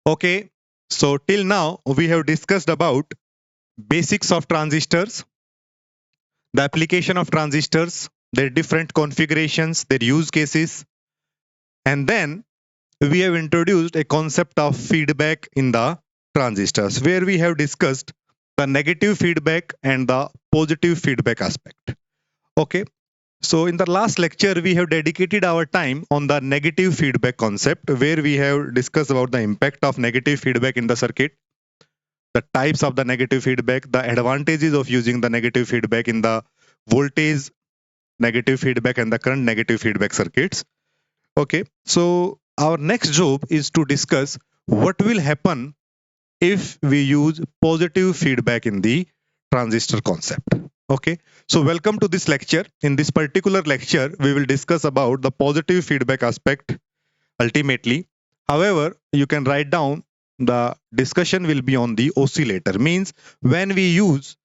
Okay, so till now we have discussed about basics of transistors, the application of transistors, their different configurations, their use cases, and then we have introduced a concept of feedback in the transistors where we have discussed the negative feedback and the positive feedback aspect. Okay, so in the last lecture we have dedicated our time on the negative feedback concept where we have discussed about the impact of negative feedback in the circuit, the types of the negative feedback, the advantages of using the negative feedback in the voltage negative feedback and the current negative feedback circuits. Okay, so our next job is to discuss what will happen if we use positive feedback in the transistor concept. Okay, so welcome to this lecture. In this particular lecture, we will discuss about the positive feedback aspect ultimately. However, you can write down the discussion will be on the oscillator. Means when we use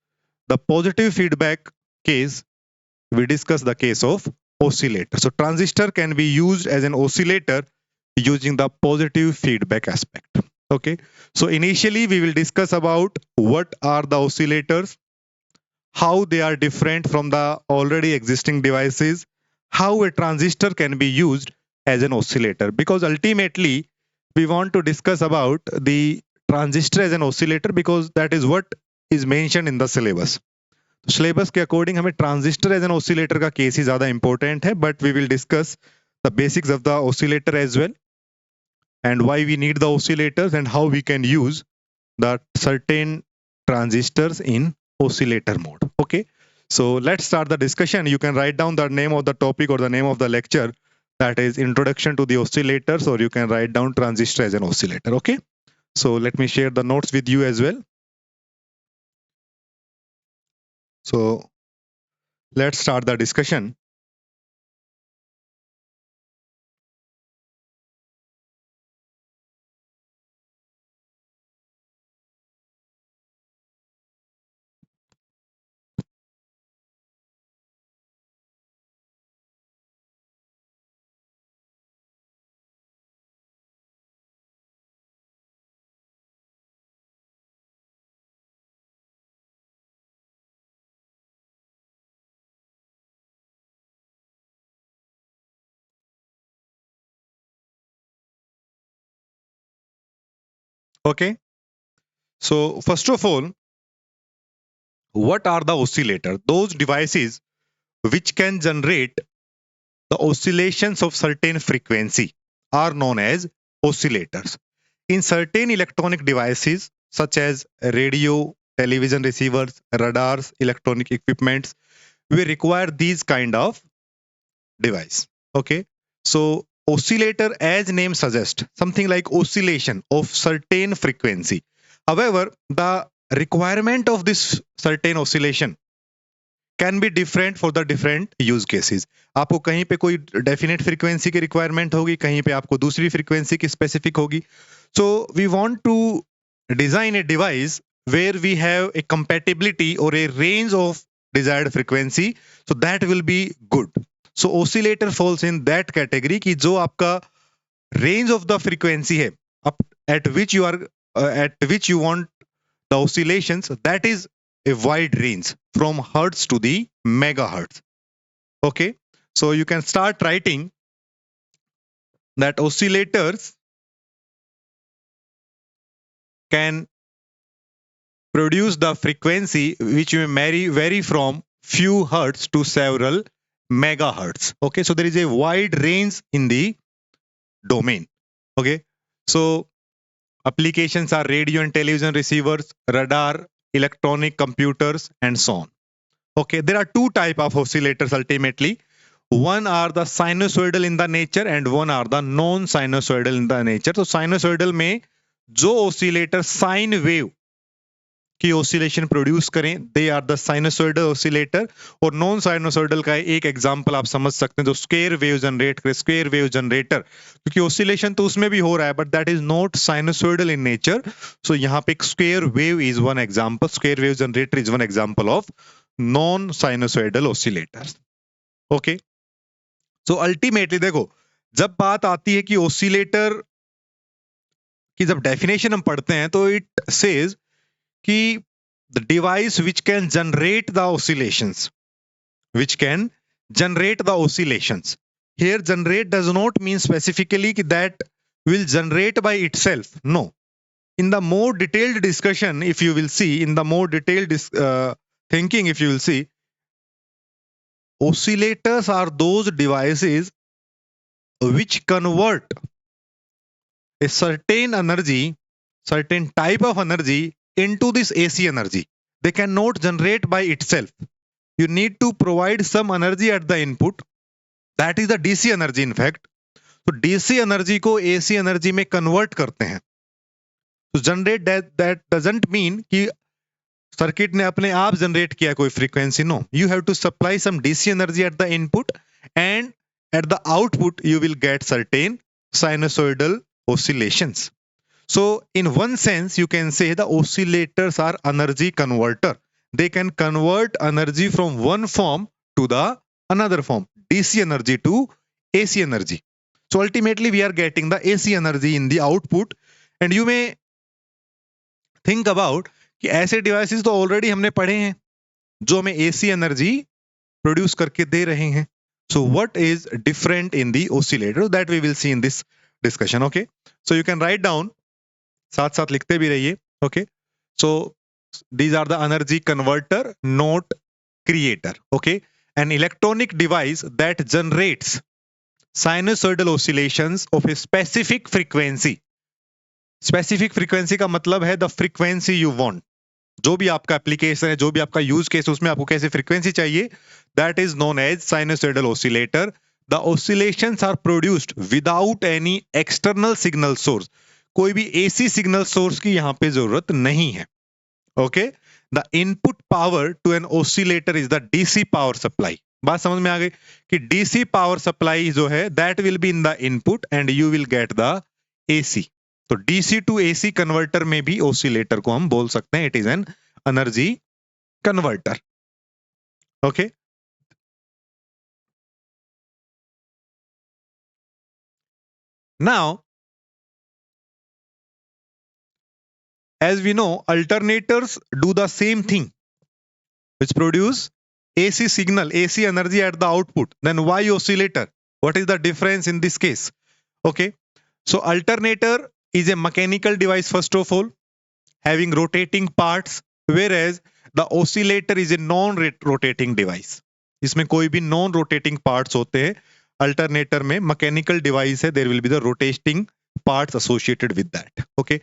the positive feedback case, we discuss the case of oscillator. So transistor can be used as an oscillator using the positive feedback aspect. Okay. So initially we will discuss about what are the oscillators, how they are different from the already existing devices, how a transistor can be used as an oscillator, because ultimately we want to discuss about the transistor as an oscillator because that is what is mentioned in the syllabus. सिलेबस के according हमें transistor as an oscillator का case ही ज्यादा important है, but we will discuss the basics of the oscillator as well and why we need the oscillators and how we can use the certain transistors in oscillator mode. Okay, so let's start the discussion. You can write down the name of the topic or the name of the lecture, that is introduction to the oscillators, or you can write down transistor as an oscillator. Okay, so let me share the notes with you as well. So let's start the discussion. Okay, so first of all, what are the oscillators? Those devices which can generate the oscillations of certain frequency are known as oscillators. In certain electronic devices such as radio, television receivers, radars, electronic equipments, we require these kind of device. Okay, so oscillator as name suggests something like oscillation of certain frequency. However, the requirement of this certain oscillation can be different for the different use cases. आपको कहीं पे कोई definite frequency की requirement होगी, कहीं पे आपको दूसरी फ्रीक्वेंसी की स्पेसिफिक होगी. So we want to design a device where we have a compatibility or a range of desired frequency, so that will be good. So oscillator falls in that category कि जो आपका range of the frequency है up at which you are at which you want the oscillations, that is a wide range from hertz to the megahertz. Okay, so you can start writing that oscillators can produce the frequency which may vary from few hertz to several megahertz. Okay, so there is a wide range in the domain. Okay, so applications are radio and television receivers, radar, electronic computers, and so on. Okay, there are two type of oscillators ultimately. One are the sinusoidal in the nature and one are the non-sinusoidal in the nature. तो sinusoidal में जो oscillator sine wave की oscillation produce करें, they are the sinusoidal oscillator. और non sinusoidal का एक example आप समझ सकते हैं, जो square wave generate करे, square wave generator, क्योंकि oscillation तो उसमें भी हो रहा है, but that is not sinusoidal in nature. So यहाँ पे square wave is one example, square wave generator is one example of non sinusoidal oscillators. Okay, so ultimately देखो, जब बात आती है कि ओसिलेटर कि जब डेफिनेशन हम पढ़ते हैं तो इट सेज कि the device which can generate the oscillations, which can generate the oscillations. Here, generate does not mean specifically that will generate by itself. No. In the more detailed discussion, if you will see, in the more detailed thinking, if you will see, oscillators are those devices which convert a certain energy, certain type of energy into this AC energy. They cannot generate by itself. You need to provide some energy at the input. That is the DC energy in fact. तो DC energy को AC energy में convert करते हैं. तो generate that doesn't mean कि circuit ने अपने आप जनरेट किया कोई frequency. No, you have to supply some DC energy at the input and at the output you will get certain sinusoidal oscillations. So in one sense you can say the oscillators are energy converter. They can convert energy from one form to the another form, DC energy to AC energy. So ultimately we are getting the AC energy in the output. And you may think about कि ऐसे devices तो already हमने पढ़े हैं जो हमें AC energy produce करके दे रहे हैं. So what is different in the oscillator? That we will see in this discussion. Okay, so you can write down, साथ साथ लिखते भी रहिए. Okay, so these are the energy converter, not creator. Okay, an electronic device that generates sinusoidal oscillations of a specific frequency. Specific frequency का मतलब है the frequency you want. जो भी आपका एप्लीकेशन है, जो भी आपका यूज केस है, उसमें आपको कैसी फ्रीक्वेंसी चाहिए, that is known as sinusoidal oscillator. The oscillations are produced without any external signal source. कोई भी एसी सिग्नल सोर्स की यहां पे जरूरत नहीं है. Okay, the input power to an oscillator is the DC power supply. बात समझ में आ गई कि डीसी पावर सप्लाई जो है that will be in the input and you will get the AC. तो डीसी टू एसी कन्वर्टर में भी ऑसिलेटर को हम बोल सकते हैं it is an energy converter. Okay, now as we know alternators do the same thing which produce AC signal, AC energy at the output. Then why oscillator? What is the difference in this case? Okay, so alternator is a mechanical device first of all, having rotating parts, whereas the oscillator is a non-rotating device. इसमें कोई भी non rotating parts होते हैं. Alternator में mechanical device है, there will be the rotating parts associated with that. Okay,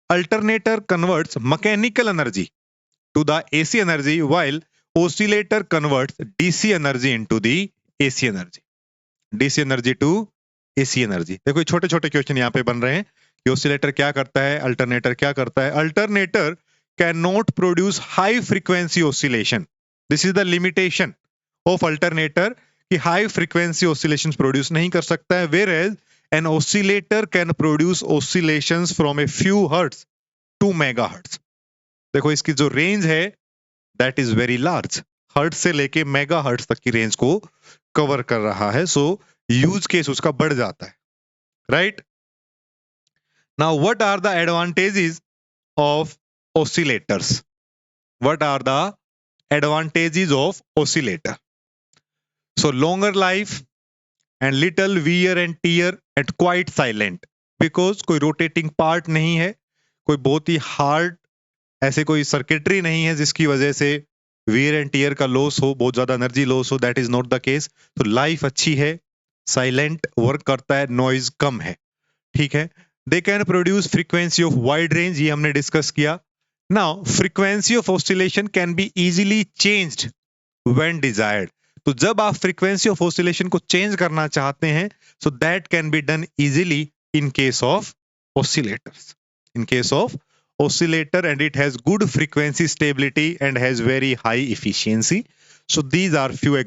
alternator converts mechanical energy to the AC energy while oscillator converts DC energy into the AC energy. DC energy to AC energy. देखो छोटे छोटे question यहाँ पे बन रहे हैं कि oscillator क्या करता है, अल्टरनेटर क्या करता है. Alternator can not produce high frequency oscillation. This is the limitation of alternator कि हाई फ्रीक्वेंसी ऑसिलेशंस प्रोड्यूस नहीं कर सकता है, whereas an oscillator can produce oscillations from a few hertz to megahertz. देखो इसकी जो रेंज है that is very large. Hertz से लेके मेगाहर्ट्ज तक की रेंज को कवर कर रहा है. सो यूज केस उसका बढ़ जाता है, right. Now, what are the advantages of oscillators? What are the advantages of oscillator? So, longer life and little wear and tear and quite silent because कोई rotating part नहीं है, कोई बहुत ही hard ऐसे कोई circuitry नहीं है जिसकी वजह से wear and tear का loss हो, बहुत ज्यादा energy loss हो. That is not the case. तो life अच्छी है, silent work करता है, noise कम है. ठीक है. They can produce frequency of wide range, ये हमने डिस्कस किया. Now frequency of oscillation can be easily changed when desired. तो जब आप frequency of oscillation को चेंज करना चाहते हैं, so that can be done easily in case of oscillators. In case of oscillator, and it has good frequency stability and has very high efficiency. So these are few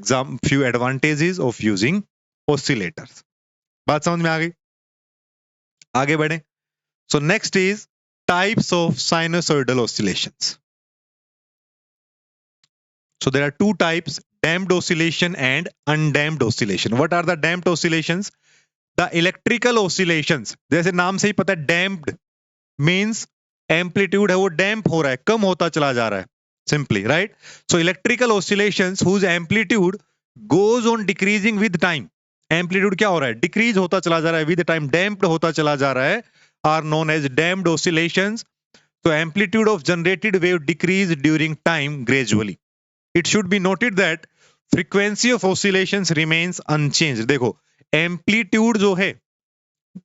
advantages of using oscillators. बात समझ में आ गई? आगे बढ़े. So next is types of sinusoidal oscillations. So there are two types, damped oscillation and undamped oscillation. What are the damped oscillations? The electrical oscillations, जैसे नाम से ही पता है damped, मीन्स एम्पलीट्यूड है वो डैम्प हो रहा है, कम होता चला जा रहा है, simply, right? So electrical oscillations whose amplitude goes on decreasing with time, amplitude क्या हो रहा है, डिक्रीज होता चला जा रहा है विद टाइम, डैम्प्ड होता चला जा रहा है, are known as damped oscillations. So amplitude of generated wave decrease during time gradually. It should be noted that frequency of oscillations remains unchanged. देखो amplitude जो है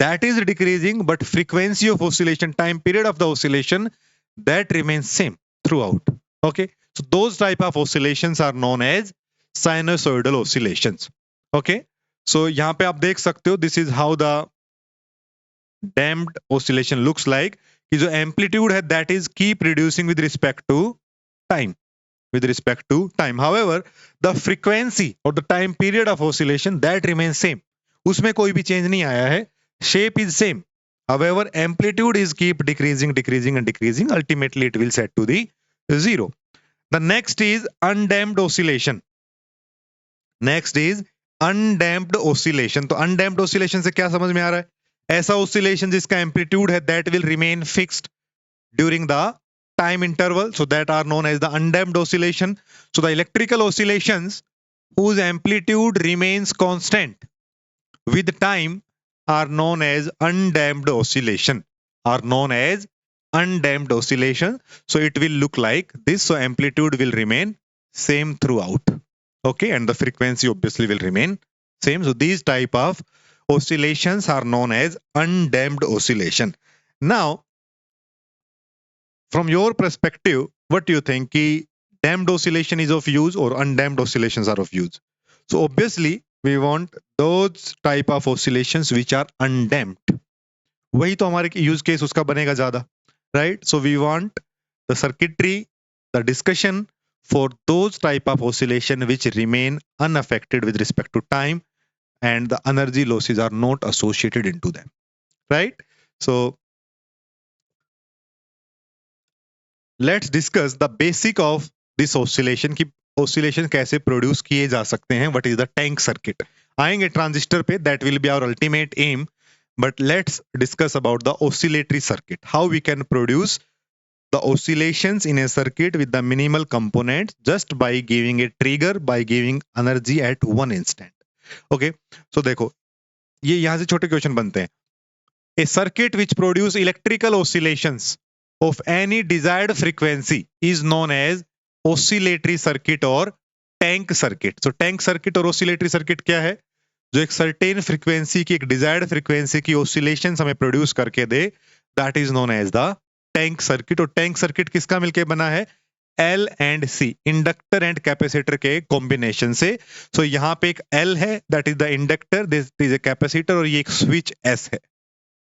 that is decreasing, but frequency of oscillation, time period of the oscillation, that remains same throughout. Okay, so those type of oscillations are known as sinusoidal oscillations. Okay, so यहाँ पे आप देख सकते हो, this is how the damped oscillation looks like, कि जो amplitude है that is keep reducing with respect to time, with respect to time. However, the frequency or the time period of oscillation that remains same. उसमें कोई भी change नहीं आया है. Shape is same. However, amplitude is keep decreasing, decreasing and decreasing. Ultimately, it will set to the zero. The next is undamped oscillation. Next is undamped oscillation. तो undamped oscillation से क्या समझ में आ रहा है? ऐसा oscillation जिसका amplitude है that will remain fixed during the time interval, so that are known as the undamped oscillation. So the electrical oscillations whose amplitude remains constant with time are known as undamped oscillation, are known as undamped oscillation. So it will look like this. So amplitude will remain same throughout. Okay, and the frequency obviously will remain same. So these type of oscillations are known as undamped oscillation. Now, from your perspective, what do you think? Ki damped oscillation is of use or undamped oscillations are of use? So obviously, we want those type of oscillations which are undamped. वही तो हमारे use case उसका बनेगा ज़्यादा, right? So we want the circuitry, the discussion for those type of oscillation which remain unaffected with respect to time, and the energy losses are not associated into them, right? So let's discuss the basic of this oscillation कि oscillation कैसे produce किए जा सकते हैं. What is the tank circuit? आएंगे transistor पे, that will be our ultimate aim. But let's discuss about the oscillatory circuit. How we can produce the oscillations in a circuit with the minimal components just by giving a trigger, by giving energy at one instant. Okay, so देखो ये यहाँ से छोटे question बनते हैं. A circuit which produce electrical oscillations of any desired frequency is known as oscillatory circuit or tank circuit. So tank circuit और oscillatory circuit क्या है? जो एक सर्टेन फ्रीक्वेंसी की, एक डिजायर्ड फ्रीक्वेंसी की oscillations हमें प्रोड्यूस करके दे, that is known as the tank circuit. और tank circuit किसका मिलके बना है? L and C, inductor and capacitor के कॉम्बिनेशन से. सो यहाँ पे एक L है, that is the inductor, this is a capacitor, और ये एक स्विच S है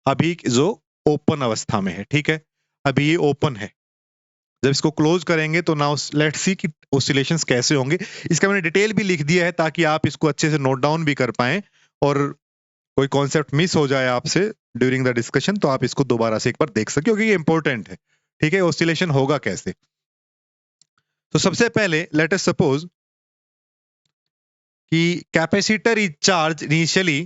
अभी जो ओपन अवस्था में है. ठीक है, अभी ये ओपन है. जब इसको क्लोज करेंगे तो नाउ लेट्स सी कि ऑसिलेशंस कैसे होंगे. इसका मैंने डिटेल भी लिख दिया है ताकि आप इसको अच्छे से नोट डाउन भी कर पाएं, और कोई कॉन्सेप्ट मिस हो जाए आपसे ड्यूरिंग द डिस्कशन तो आप इसको दोबारा से एक बार देख सके, क्योंकि ये इंपॉर्टेंट है. ठीक है, ऑसिलेशन होगा कैसे. तो सबसे पहले लेट अस सपोज कि capacitor is charge initially,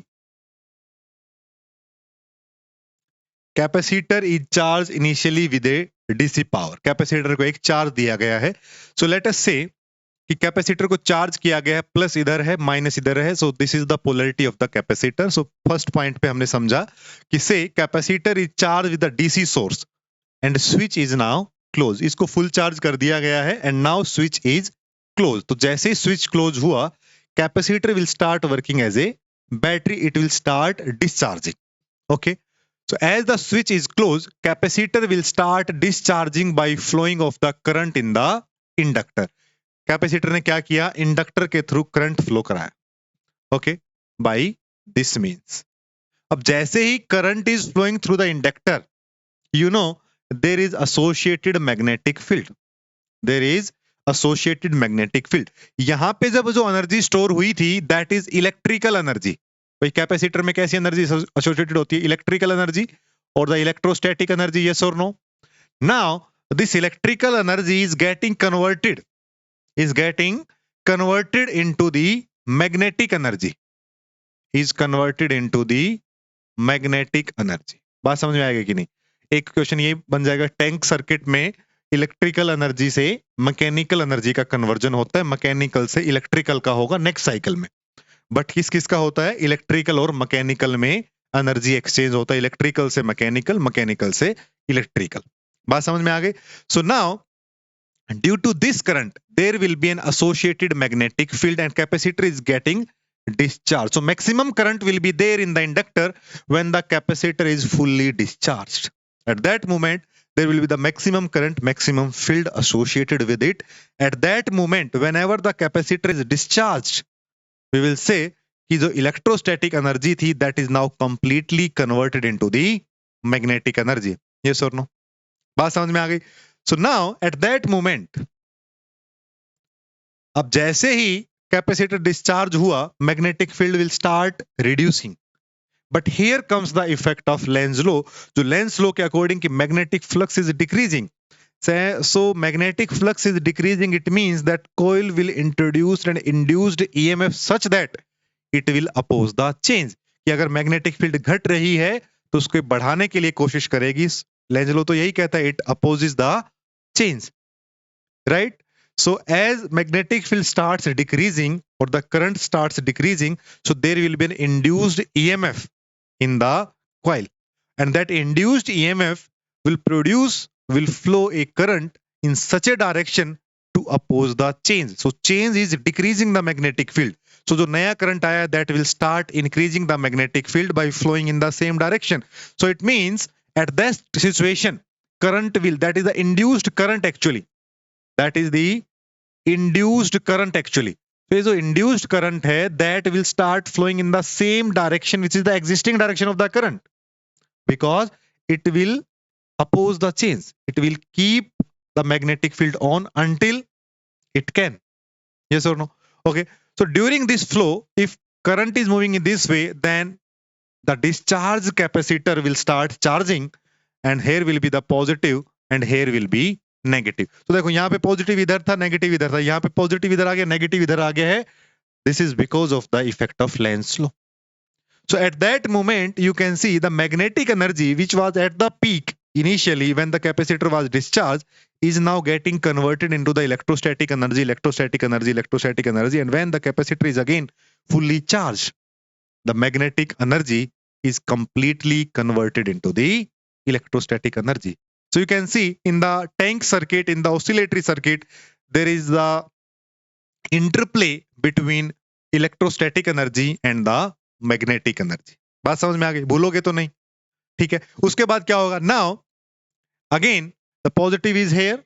capacitor is charge initially with A DC power. Capacitor को एक चार्ज दिया गया है. सो लेट अस से कि कैपेसिटर को चार्ज किया गया है, प्लस इधर है, माइनस इधर है. So this is the polarity of the capacitor. So first point पे हमने समझा कि say capacitor is charge with the DC source and switch is now close. इसको फुल चार्ज कर दिया गया है and now switch is close. तो जैसे ही स्विच क्लोज हुआ, capacitor will start working as a battery, it will start discharging. Okay, so as the switch is closed, capacitor will start discharging by flowing of the current in the inductor. Capacitor ने क्या किया? Inductor के through current flow कराया. Okay, by this means अब जैसे ही current is flowing through the inductor, you know there is associated magnetic field, there is associated magnetic field. यहां पे जब जो एनर्जी स्टोर हुई थी दैट इज इलेक्ट्रिकल एनर्जी. भाई कैपेसिटर में कैसी एनर्जी एसोसिएटेड होती है? इलेक्ट्रिकल एनर्जी और द इलेक्ट्रोस्टैटिक एनर्जी. यस और no? Now this electrical energy is getting converted into the magnetic energy, is converted into the magnetic energy. बात समझ में आएगी कि नहीं? एक क्वेश्चन ये बन जाएगा, टैंक सर्किट में इलेक्ट्रिकल एनर्जी से मैकेनिकल एनर्जी का कन्वर्जन होता है, मैकेनिकल से इलेक्ट्रिकल का होगा नेक्स्ट साइकिल में। बट किस किस का होता है, इलेक्ट्रिकल और मैकेनिकल में एनर्जी एक्सचेंज होता है, इलेक्ट्रिकल से मैकेनिकल, मैकेनिकल से इलेक्ट्रिकल। बात समझ में आ गई? So now due to this current there will be an associated magnetic field and capacitor is getting discharged. So maximum current will be there in the inductor when the capacitor is fully discharged. At that moment there will be the maximum current, maximum field associated with it. At that moment whenever the capacitor is discharged, we will say कि जो electrostatic energy थी that is now completely converted into the magnetic energy. Yes or no? बात समझ में आ गई? So now at that moment, अब जैसे ही कैपेसिटर डिस्चार्ज हुआ, magnetic field will start reducing. But here comes the effect of Lenz law, जो Lenz law के अकॉर्डिंग कि magnetic flux is decreasing. So magnetic flux is decreasing, it means that coil will introduce an induced EMF such that it will oppose the change. कि अगर magnetic field घट रही है तो उसको बढ़ाने के लिए कोशिश करेगी। लेंज लॉ तो यही कहता है, it opposes the change, right? So as magnetic field starts decreasing or the current starts decreasing, so there will be an induced EMF in the coil, and that induced EMF will flow a current in such a direction to oppose the change. So change is decreasing the magnetic field. So जो नया current आया, that will start increasing the magnetic field by flowing in the same direction. So it means at that situation, current will, that is the induced current actually. That is the induced current actually. So जो induced current है, that will start flowing in the same direction which is the existing direction of the current, because it will oppose the change. It will keep the magnetic field on until it can. Yes or no? Okay. So during this flow, if current is moving in this way, then the discharge capacitor will start charging, and here will be the positive and here will be negative. तो देखो यहाँ पे positive इधर था, negative इधर था, यहाँ पे पॉजिटिव इधर आ गया, नेगेटिव इधर आ गया है। This is because of the effect of Lenz law. So at that moment you can see the magnetic energy which was at the peak initially when the capacitor was discharged is now getting converted into the electrostatic energy, electrostatic energy, electrostatic energy, and when the capacitor is again fully charged, the magnetic energy is completely converted into the electrostatic energy. So you can see in the tank circuit, in the oscillatory circuit, there is the interplay between electrostatic energy and the magnetic energy. बात समझ में आ गई? भूलोगे तो नहीं, ठीक है? उसके बाद क्या होगा? Now again the positive is here,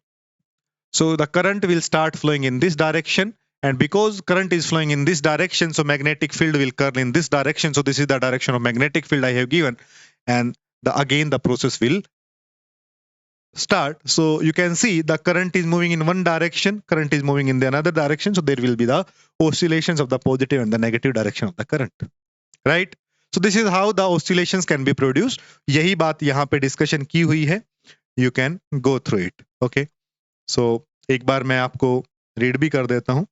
so the current will start flowing in this direction, and because current is flowing in this direction, so magnetic field will curl in this direction. So this is the direction of magnetic field I have given, and again the process will start. So you can see the current is moving in one direction, current is moving in the another direction, so there will be the oscillations of the positive and the negative direction of the current, right? So this is how the oscillations can be produced. यही बात यहाँ पे discussion की हुई है, you can go through it. Okay, so एक बार मैं आपको रीड भी कर देता हूँ.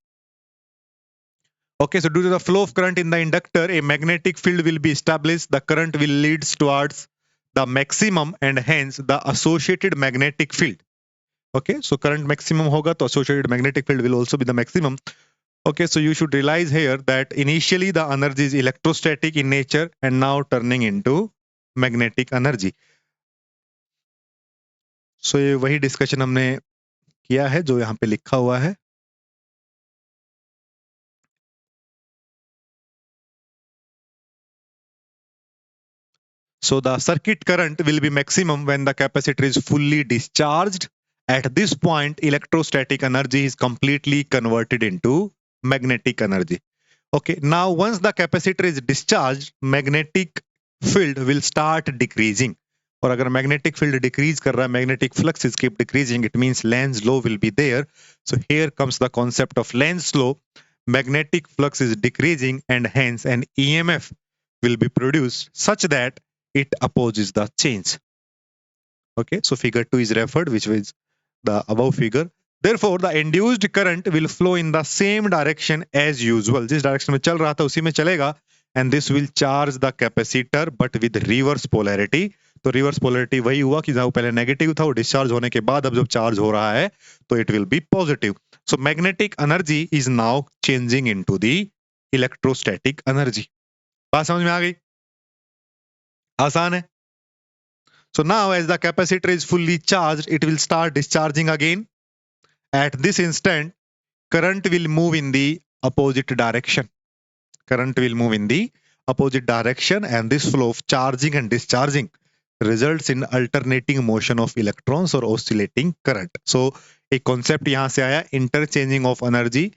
Okay, so due to the flow of current in the inductor, a magnetic field will be established. The current will leads towards the maximum and hence the associated magnetic field. Okay, so current maximum hoga, तो associated magnetic field will also be the maximum. Okay, so you should realize here that initially the energy is electrostatic in nature and now turning into magnetic energy. So ये वही discussion हमने किया है जो यहाँ पे लिखा हुआ है. So the circuit current will be maximum when the capacitor is fully discharged. At this point, electrostatic energy is completely converted into magnetic energy. Okay, now once the capacitor is discharged, magnetic field will start decreasing. और अगर magnetic field decrease कर रहा है, magnetic flux is keep decreasing, it means Lenz law will be there. So here comes the concept of Lenz law. Magnetic flux is decreasing and hence an EMF will be produced such that it opposes the change. Okay, so figure 2 is referred, which is the above figure. Therefore, the induced current will flow in the same direction as usual. जिस direction में चल रहा था उसी में चलेगा, and this will charge the capacitor but with reverse polarity. तो reverse polarity वही हुआ कि जहां वो पहले नेगेटिव था, वो डिस्चार्ज होने के बाद अब जब चार्ज हो रहा है तो it will be positive. So magnetic energy is now changing into the electrostatic energy. बात समझ में आ गई? आसान है. So now as the capacitor is fully charged, it will start discharging again. At this instant, current will move in the opposite direction. Current will move in the opposite direction, and this flow of charging and discharging results in alternating motion of electrons or oscillating current. So एक concept यहाँ से आया, interchanging of energy.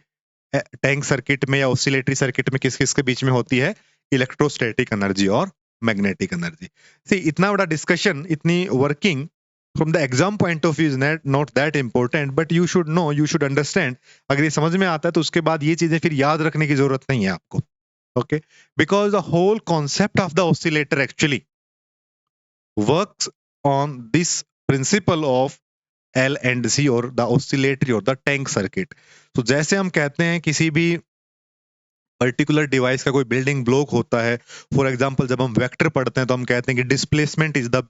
Tank circuit में या oscillatory circuit में किस किस के बीच में होती है? इलेक्ट्रोस्टैटिक एनर्जी और मैग्नेटिक एनर्जी. सी इतना बड़ा डिस्कशन, इतनी working from the exam point of view is not that important, but you should know, you should understand. अगर ये समझ में आता है तो उसके बाद ये चीजें फिर याद रखने की जरूरत नहीं है आपको. Okay, because the whole concept of the oscillator actually works on this principle of L and C और द ऑसिलेटरी और द टैंक सर्किट. तो जैसे हम कहते हैं किसी भी पर्टिकुलर डिवाइस का कोई बिल्डिंग ब्लॉक होता है, फॉर एग्जांपल जब हम वेक्टर पढ़ते हैं तो हम कहते हैं कि displacement is the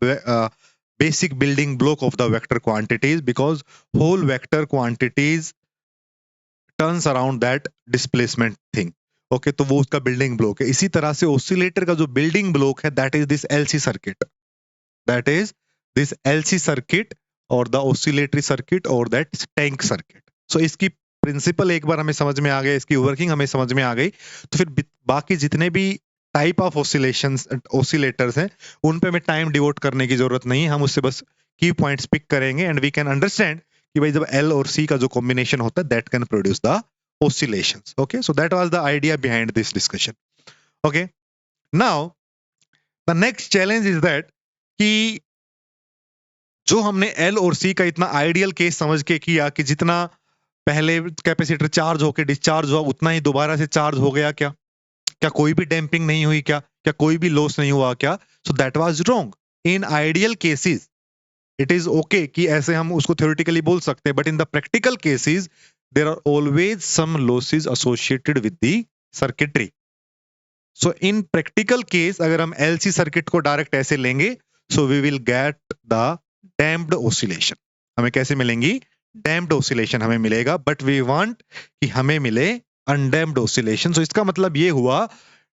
basic building block of the vector quantities, because whole vector quantities turns around that displacement thing. Okay, तो वो उसका बिल्डिंग ब्लॉक है. इसी तरह से ऑसिलेटर का जो बिल्डिंग ब्लॉक है that is this LC circuit, that is this LC circuit और द ऑसिलेटरी सर्किट और दैट टैंक सर्किट. सो इसकी प्रिंसिपल एक बार हमें समझ में आ गया, इसकी वर्किंग हमें समझ में आ गई, तो फिर बाकी जितने भी टाइप ऑफ ऑसिलेशंस ऑसिलेटर्स हैं उन पे हमें टाइम डिवोट करने की जरूरत नहीं है. हम उससे बस की पॉइंट्स पिक करेंगे एंड वी कैन अंडरस्टैंड कि भाई जब L और C का जो कॉम्बिनेशन होता है that can produce the oscillations. Okay, so that was the idea behind this discussion. Okay, now the next challenge is that कि जो हमने L और C का इतना आइडियल केस समझ के किया कि जितना पहले कैपेसिटर चार्ज होकर डिस्चार्ज हुआ उतना ही दोबारा से चार्ज हो गया, क्या क्या कोई भी डैम्पिंग नहीं हुई, क्या क्या कोई भी लॉस नहीं हुआ क्या? So that was wrong. In ideal cases it is okay कि ऐसे हम उसको थ्योरेटिकली बोल सकते हैं, but in the practical cases there are always some losses associated with the circuitry. So in practical case अगर हम LC सर्किट को डायरेक्ट ऐसे लेंगे, so we will get the damped oscillation. हमें कैसे मिलेंगी? डैम्प्ड ऑसिलेशन हमें मिलेगा, बट वी वांट कि हमें मिले अनडैम्प्ड ऑसिलेशन. सो इसका मतलब ये हुआ,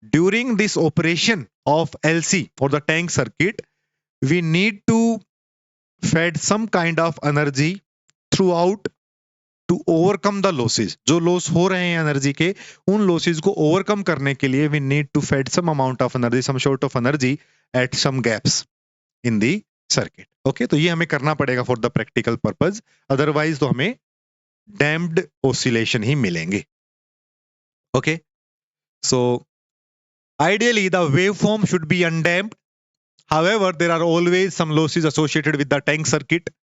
during this operation of LC और the tank circuit we need to fed some kind of energy throughout to overcome the losses. जो लॉस हो रहे हैं एनर्जी के, उन लॉसेज को ओवरकम करने के लिए we need to fed some amount of energy, some sort of energy at some gaps in the circuit. Okay, तो ये हमें करना पड़ेगा for the practical purpose, otherwise तो हमें डैम्प्ड ऑसिलेशन ही मिलेंगे. Okay, so ideally the waveform should be undamped. However, there are always some losses associated with the tank circuit.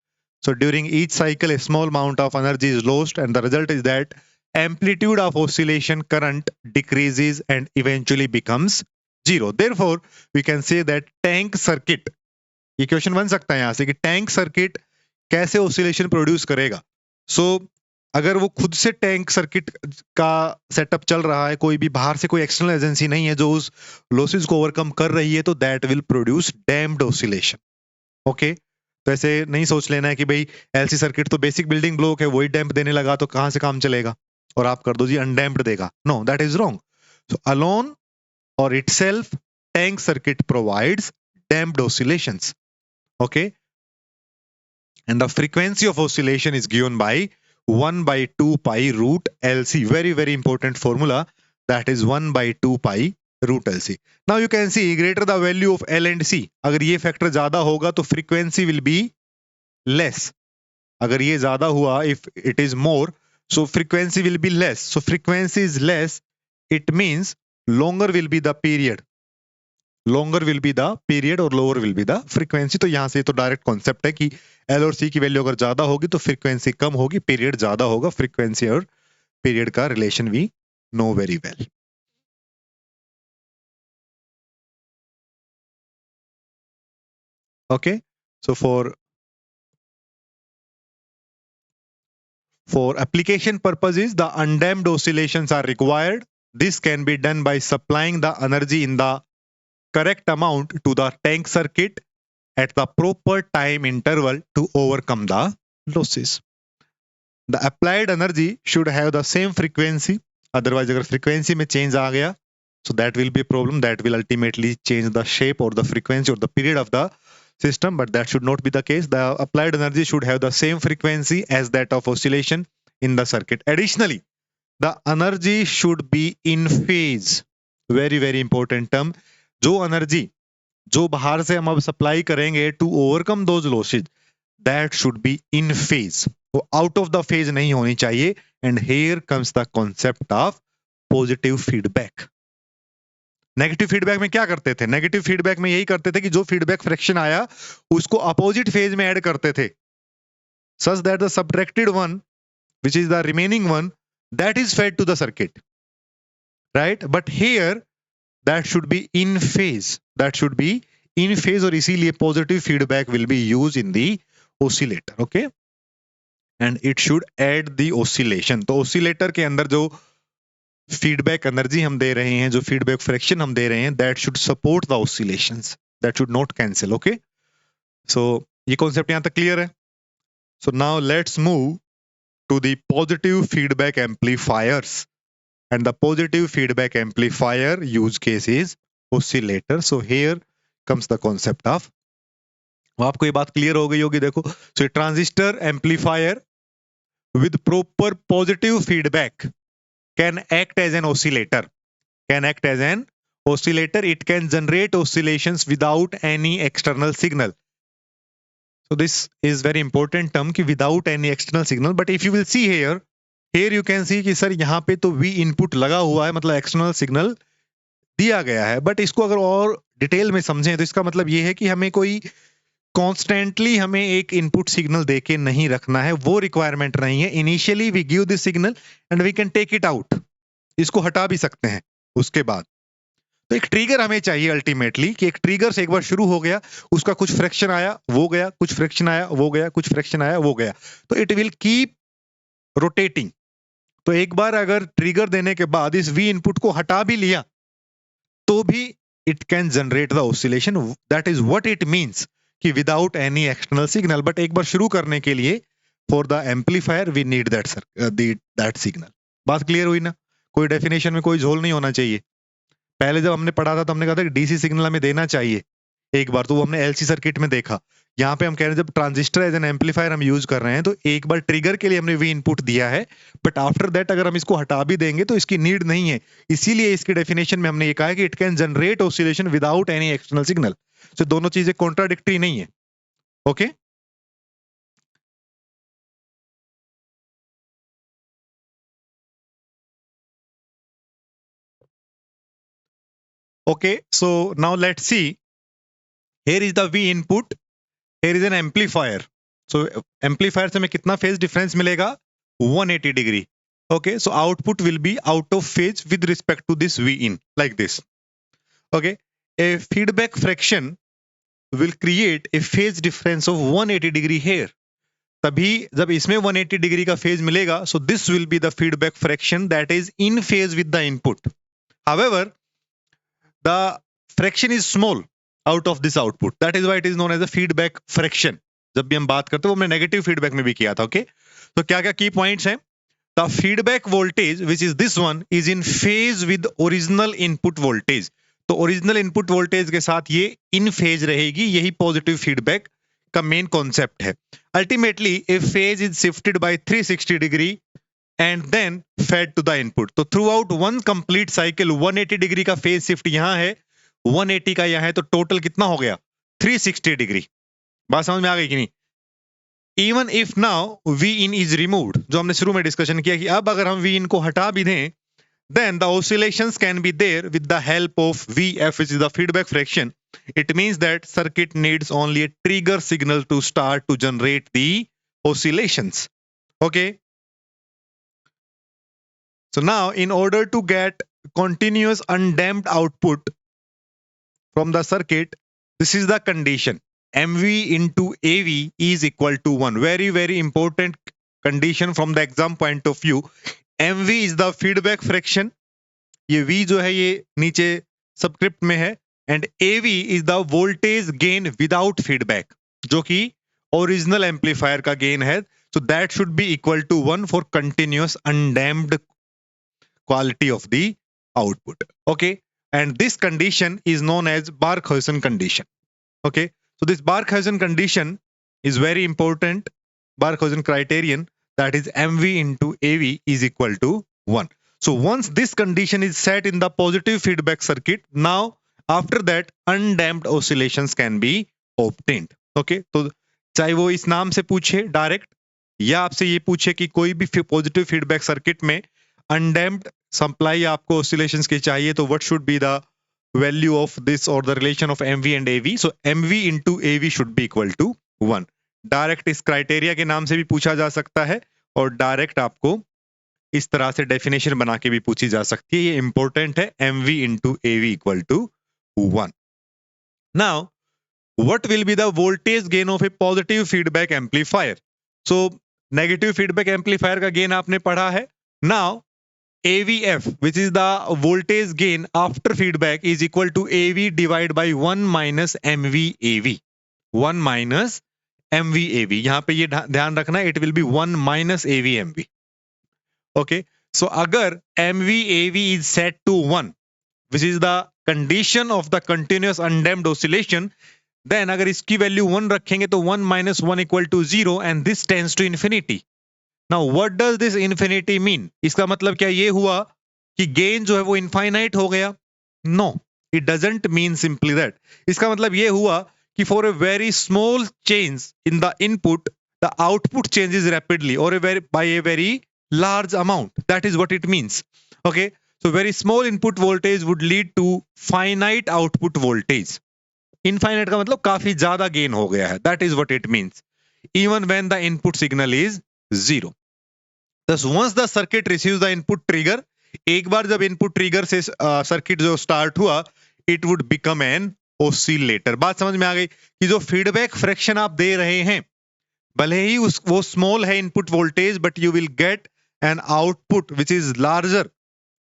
So during each cycle, a small amount of energy is lost, and the result is that amplitude of oscillation current decreases and eventually becomes zero. Therefore, we can say that tank circuit, ये question बन सकता है यहां से कि tank circuit कैसे oscillation produce करेगा. सो अगर वो खुद से टैंक सर्किट का सेटअप चल रहा है, कोई भी बाहर से कोई एक्सटर्नल एजेंसी नहीं है जो उस लॉसेस को ओवरकम कर रही है, तो that will produce damped oscillation. Okay, तो ऐसे नहीं सोच लेना है कि भाई LC सर्किट तो बेसिक बिल्डिंग ब्लॉक है, वही डैम्प देने लगा तो कहां से काम चलेगा और आप कर दो जी अनडैम्प्ड देगा. No, that is wrong. So alone और itself tank circuit provides damped oscillations. Okay, and the frequency of oscillation is given by 1 by 2 pi root LC. Very very important formula, that is 1 by 2 pi root LC. Now you can see greater the value of L and C, अगर ये factor ज्यादा होगा तो frequency will be less. अगर ये ज्यादा हुआ, if it is more, so frequency will be less. So frequency is less, it means longer will be the period. Longer will be the period और lower will be the frequency. तो यहां से तो direct concept है कि L और C की value अगर ज्यादा होगी तो फ्रीक्वेंसी कम होगी, पीरियड ज्यादा होगा. फ्रीक्वेंसी और पीरियड का relation we know very well. Okay, so for application purposes the undamped oscillations are required. This can be done by supplying the energy in the correct amount to the tank circuit at the proper time interval to overcome the losses. The applied energy should have the same frequency. Otherwise, अगर frequency में change आ गया, so that will be a problem. That will ultimately change the shape or the frequency or the period of the system, but that should not be the case. The applied energy should have the same frequency as that of oscillation in the circuit. Additionally, the energy should be in phase. Very very important term. जो energy जो बाहर से हम अब supply करेंगे to overcome those losses, that should be in phase, वो out of the phase नहीं होनी चाहिए. And here comes the concept of positive feedback. Negative feedback में क्या करते थे? नेगेटिव फीडबैक में यही करते थे कि जो फीडबैक फ्रैक्शन आया उसको अपोजिट फेज में ऐड करते थे, such that the subtracted one which is the remaining one, that is fed to the circuit, right? But here that should be in phase, that should be in phase, और इसीलिए positive feedback will be used in the oscillator. Okay, and it should add the oscillation. तो oscillator के अंदर जो feedback energy हम दे रहे हैं, जो feedback fraction हम दे रहे हैं, that should support the oscillations, that should not cancel. Okay, so ये concept यहाँ तक clear है? So now let's move to the positive feedback amplifiers. And the positive feedback amplifier use case is oscillator. So here comes the concept of, आपको ये बात clear हो गई होगी. देखो, so a transistor amplifier with proper positive feedback can act as an oscillator, can act as an oscillator. It can generate oscillations without any external signal. So this is very important term कि without any external signal. But if you will see here, here you can see कि sir यहाँ पे तो V input लगा हुआ है, मतलब external signal दिया गया है. बट इसको अगर और डिटेल में समझें तो इसका मतलब ये है कि हमें कोई कॉन्स्टेंटली हमें एक इनपुट सिग्नल देके नहीं रखना है, वो रिक्वायरमेंट नहीं है. Initially we give this signal and we can take it out, इसको हटा भी सकते हैं उसके बाद. तो एक ट्रिगर हमें चाहिए अल्टीमेटली, कि एक ट्रिगर से एक बार शुरू हो गया, उसका कुछ फ्रैक्शन आया वो गया, कुछ फ्रैक्शन आया वो गया, कुछ फ्रैक्शन आया वो गया, तो इट विल कीप रोटेटिंग. तो एक बार अगर ट्रिगर देने के बाद इस वी इनपुट को हटा भी लिया तो भी it can generate the oscillation. That is what it means कि without any external signal. But एक बार शुरू करने के लिए for the amplifier we need that signal. बात क्लियर हुई ना? कोई डेफिनेशन में कोई झोल नहीं होना चाहिए. पहले जब हमने पढ़ा था तो हमने कहा था कि डीसी सिग्नल हमें देना चाहिए एक बार, तो वो हमने एलसी सर्किट में देखा. यहाँ पे हम कह रहे हैं जब ट्रांजिस्टर एज एन एम्पलीफायर हम यूज कर रहे हैं तो एक बार ट्रिगर के लिए हमने वी इनपुट दिया है, बट आफ्टर दैट अगर हम इसको हटा भी देंगे तो इसकी नीड नहीं है. इसीलिए इसकी डेफिनेशन में हमने ये कहा है कि it can generate oscillation without any external signal. तो दोनों चीजें कॉन्ट्राडिक्टरी नहीं है. Okay, okay, so now let's see. Here is the V input, here is an amplifier. So amplifier से हमें कितना phase difference मिलेगा? 180 degree. Okay, so output will be out of phase with respect to this V in, like this. Okay, a feedback fraction will create a phase difference of 180 degree here. तभी जब इसमें 180 degree का phase मिलेगा, so this will be the feedback fraction that is in phase with the input. However, the fraction is small out of this output. That is why it is known as a feedback fraction. जब भी हम बात करते हैं वो हमने negative feedback में भी किया था. ओके, तो क्या क्या की पॉइंट्स हैं? The feedback voltage which is this one is in phase with original input voltage. तो ओरिजिनल इनपुट वोल्टेज के साथ ये इन फेज रहेगी. यही पॉजिटिव फीडबैक का मेन कॉन्सेप्ट है. Ultimately if phase is shifted by 360 degree and then fed to the input, तो throughout one complete cycle 180 degree का फेज शिफ्ट यहां है, 180 का यहां है, तो टोटल कितना हो गया? 360 डिग्री. बात समझ में आ गई कि नहीं? Even if now V in is removed, जो हमने शुरू में डिस्कशन किया कि अब अगर हम वी इन को हटा भी दें, then the oscillations can be there with the help of Vf, which is the feedback fraction. It means that circuit needs only a trigger signal to start to generate the oscillations. Okay, so now in order to get continuous undamped output from the circuit, this is the condition: mv into av is equal to 1. Very very important condition from the exam point of view. mv is the feedback fraction. ये v जो है ये नीचे subscript में है, and AV is the voltage gain without feedback, जो कि original amplifier का गेन है. So that should be equal to 1 for continuous undamped quality of the output. Okay. And this condition is known as Barkhausen condition. Okay. So this Barkhausen condition is very important. Barkhausen criterion, that is MV into AV is equal to 1. So once this condition is set in the positive feedback circuit, now after that undamped oscillations can be obtained. Okay. तो चाहे वो इस नाम से पूछे direct, या आपसे ये पूछे कि कोई भी पॉजिटिव फीडबैक सर्किट में अनडैम्प्ड सप्लाई आपको ऑसिलेशंस की चाहिए, तो what should be the value of this और the relation of MV and AV. So MV into AV should be equal to 1. Direct इस क्राइटेरिया के नाम से भी पूछा जा सकता है, और डायरेक्ट आपको इस तरह से डेफिनेशन बना के भी पूछी जा सकती है. ये इंपॉर्टेंट है, MV into AV equal to 1. Now what will be the voltage gain of a positive feedback amplifier? So negative feedback amplifier का gain आपने पढ़ा है. Now AVF, which is the voltage gain after feedback, is equal to AV divided by 1 minus MVAV. 1 minus MVAV. यहाँ पे ये ध्यान रखना, it will be 1 minus AVMV. Okay. So अगर MVAV is set to 1, which is the condition of the continuous undamped oscillation, then अगर इसकी value 1 रखेंगे तो 1 minus 1 equal to 0, and this tends to infinity. Now what does this infinity mean? इसका मतलब क्या ये हुआ कि गेन जो है वो इनफाइनाइट हो गया? No, it doesn't mean simply that. इसका मतलब ये हुआ कि for a very small change in the input, the output changes rapidly or by a very large amount. That is what it means. Okay, so very small input voltage would lead to finite output voltage. Infinite का मतलब काफी ज्यादा gain हो गया है. That is what it means, even when the input signal is 0. Thus once the circuit receives the input trigger, एक बार जब input trigger से सर्किट जो स्टार्ट हुआ, it would become an oscillator. बात समझ में आ गई कि जो फीडबैक फ्रैक्शन आप दे रहे हैं, भले ही वो स्मॉल है input voltage, but you will get an output which is larger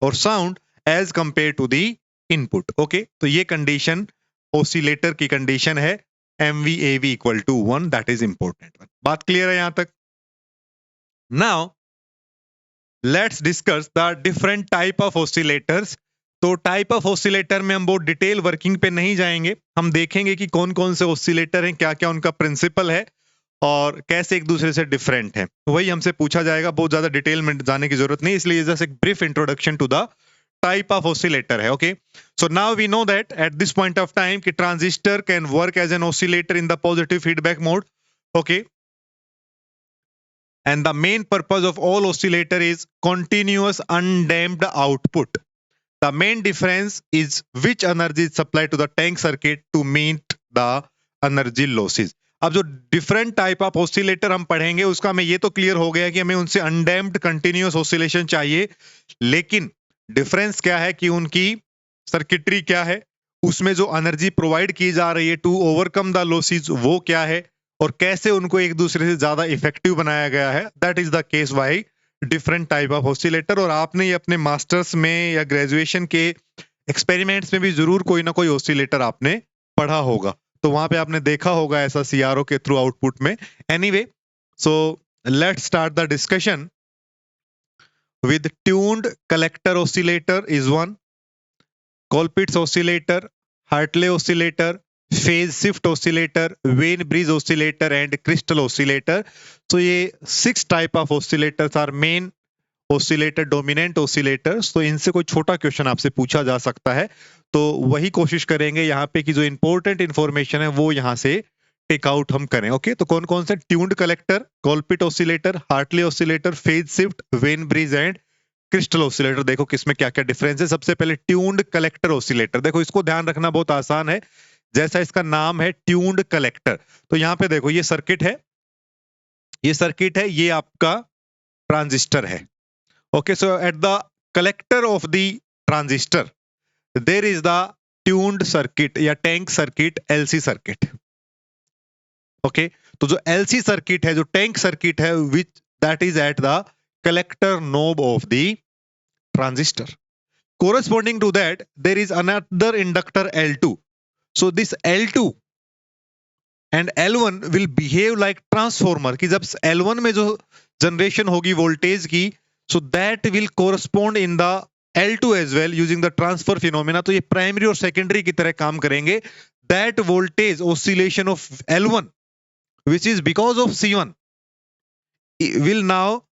और sound as compare to the input. Okay, तो ये कंडीशन ऑसिलेटर की कंडीशन है, MVAV equal to 1. That is important. बात क्लियर है यहां तक? Now let's discuss the different type of oscillators. तो टाइप ऑफ ऑसिलेटर में हम बहुत डिटेल वर्किंग पे नहीं जाएंगे. हम देखेंगे कि कौन कौन से ऑसिलेटर हैं, क्या क्या उनका प्रिंसिपल है और कैसे एक दूसरे से डिफरेंट है. वही हमसे पूछा जाएगा, बहुत ज्यादा डिटेल में जाने की जरूरत नहीं, इसलिए जस्ट एक brief introduction to the type of oscillator है. Okay, so now we know that at this point of time कि transistor can work as an oscillator in the positive feedback mode. Okay, and the main purpose of all oscillator is continuous undamped output. The main difference is which energy is supplied to the tank circuit to meet the energy losses. अब जो different type of oscillator हम पढ़ेंगे उसका हमें ये तो clear हो गया कि हमें उनसे अनडैम्प्ड कंटिन्यूअस ऑसिलेशन चाहिए, लेकिन डिफरेंस क्या है कि उनकी सर्किटरी क्या है, उसमें जो एनर्जी प्रोवाइड की जा रही है टू ओवरकम द लॉसेस वो क्या है, और कैसे उनको एक दूसरे से ज्यादा इफेक्टिव बनाया गया है. That is the case why different type of oscillator. और आपने ये अपने मास्टर्स में या ग्रेजुएशन के एक्सपेरिमेंट्स में भी जरूर कोई ना कोई ऑसिलेटर आपने पढ़ा होगा, तो वहां पे आपने देखा होगा ऐसा CRO के थ्रू आउटपुट में. Anyway, so let's start the discussion with tuned collector oscillator is one, Colpitts oscillator, Hartley oscillator, phase shift oscillator, Wien bridge oscillator and crystal oscillator. तो ये 6 type of oscillators are main oscillator, dominant oscillators. तो इनसे कोई छोटा question आपसे पूछा जा सकता है, तो वही कोशिश करेंगे यहाँ पे कि जो इंपॉर्टेंट इंफॉर्मेशन है वो यहाँ से टेक आउट हम करें. ओके, तो कौन कौन से? Tuned collector, Colpitt oscillator, Hartley oscillator, phase shift, Wien bridge and crystal oscillator. देखो किसमें क्या क्या डिफरेंस है. सबसे पहले ट्यून्ड कलेक्टर ऑसिलेटर. देखो इसको ध्यान रखना बहुत आसान है, जैसा इसका नाम है ट्यून्ड कलेक्टर. तो यहाँ पे देखो ये सर्किट है, ये सर्किट है, ये आपका ट्रांजिस्टर है. Okay, so at the collector of the transistor there is the tuned circuit या tank circuit, LC circuit. Okay, तो जो LC सर्किट है, जो टैंक सर्किट है, which that is at the collector node of the transistor. Corresponding to that, there is another inductor L2. So this L2 and L1 will behave like transformer कि जब L1 में जो generation होगी voltage की, so that will correspond in the L2 as well using the transfer phenomena. तो ये primary और secondary की तरह काम करेंगे. That voltage oscillation of L1 which is because of C1 will now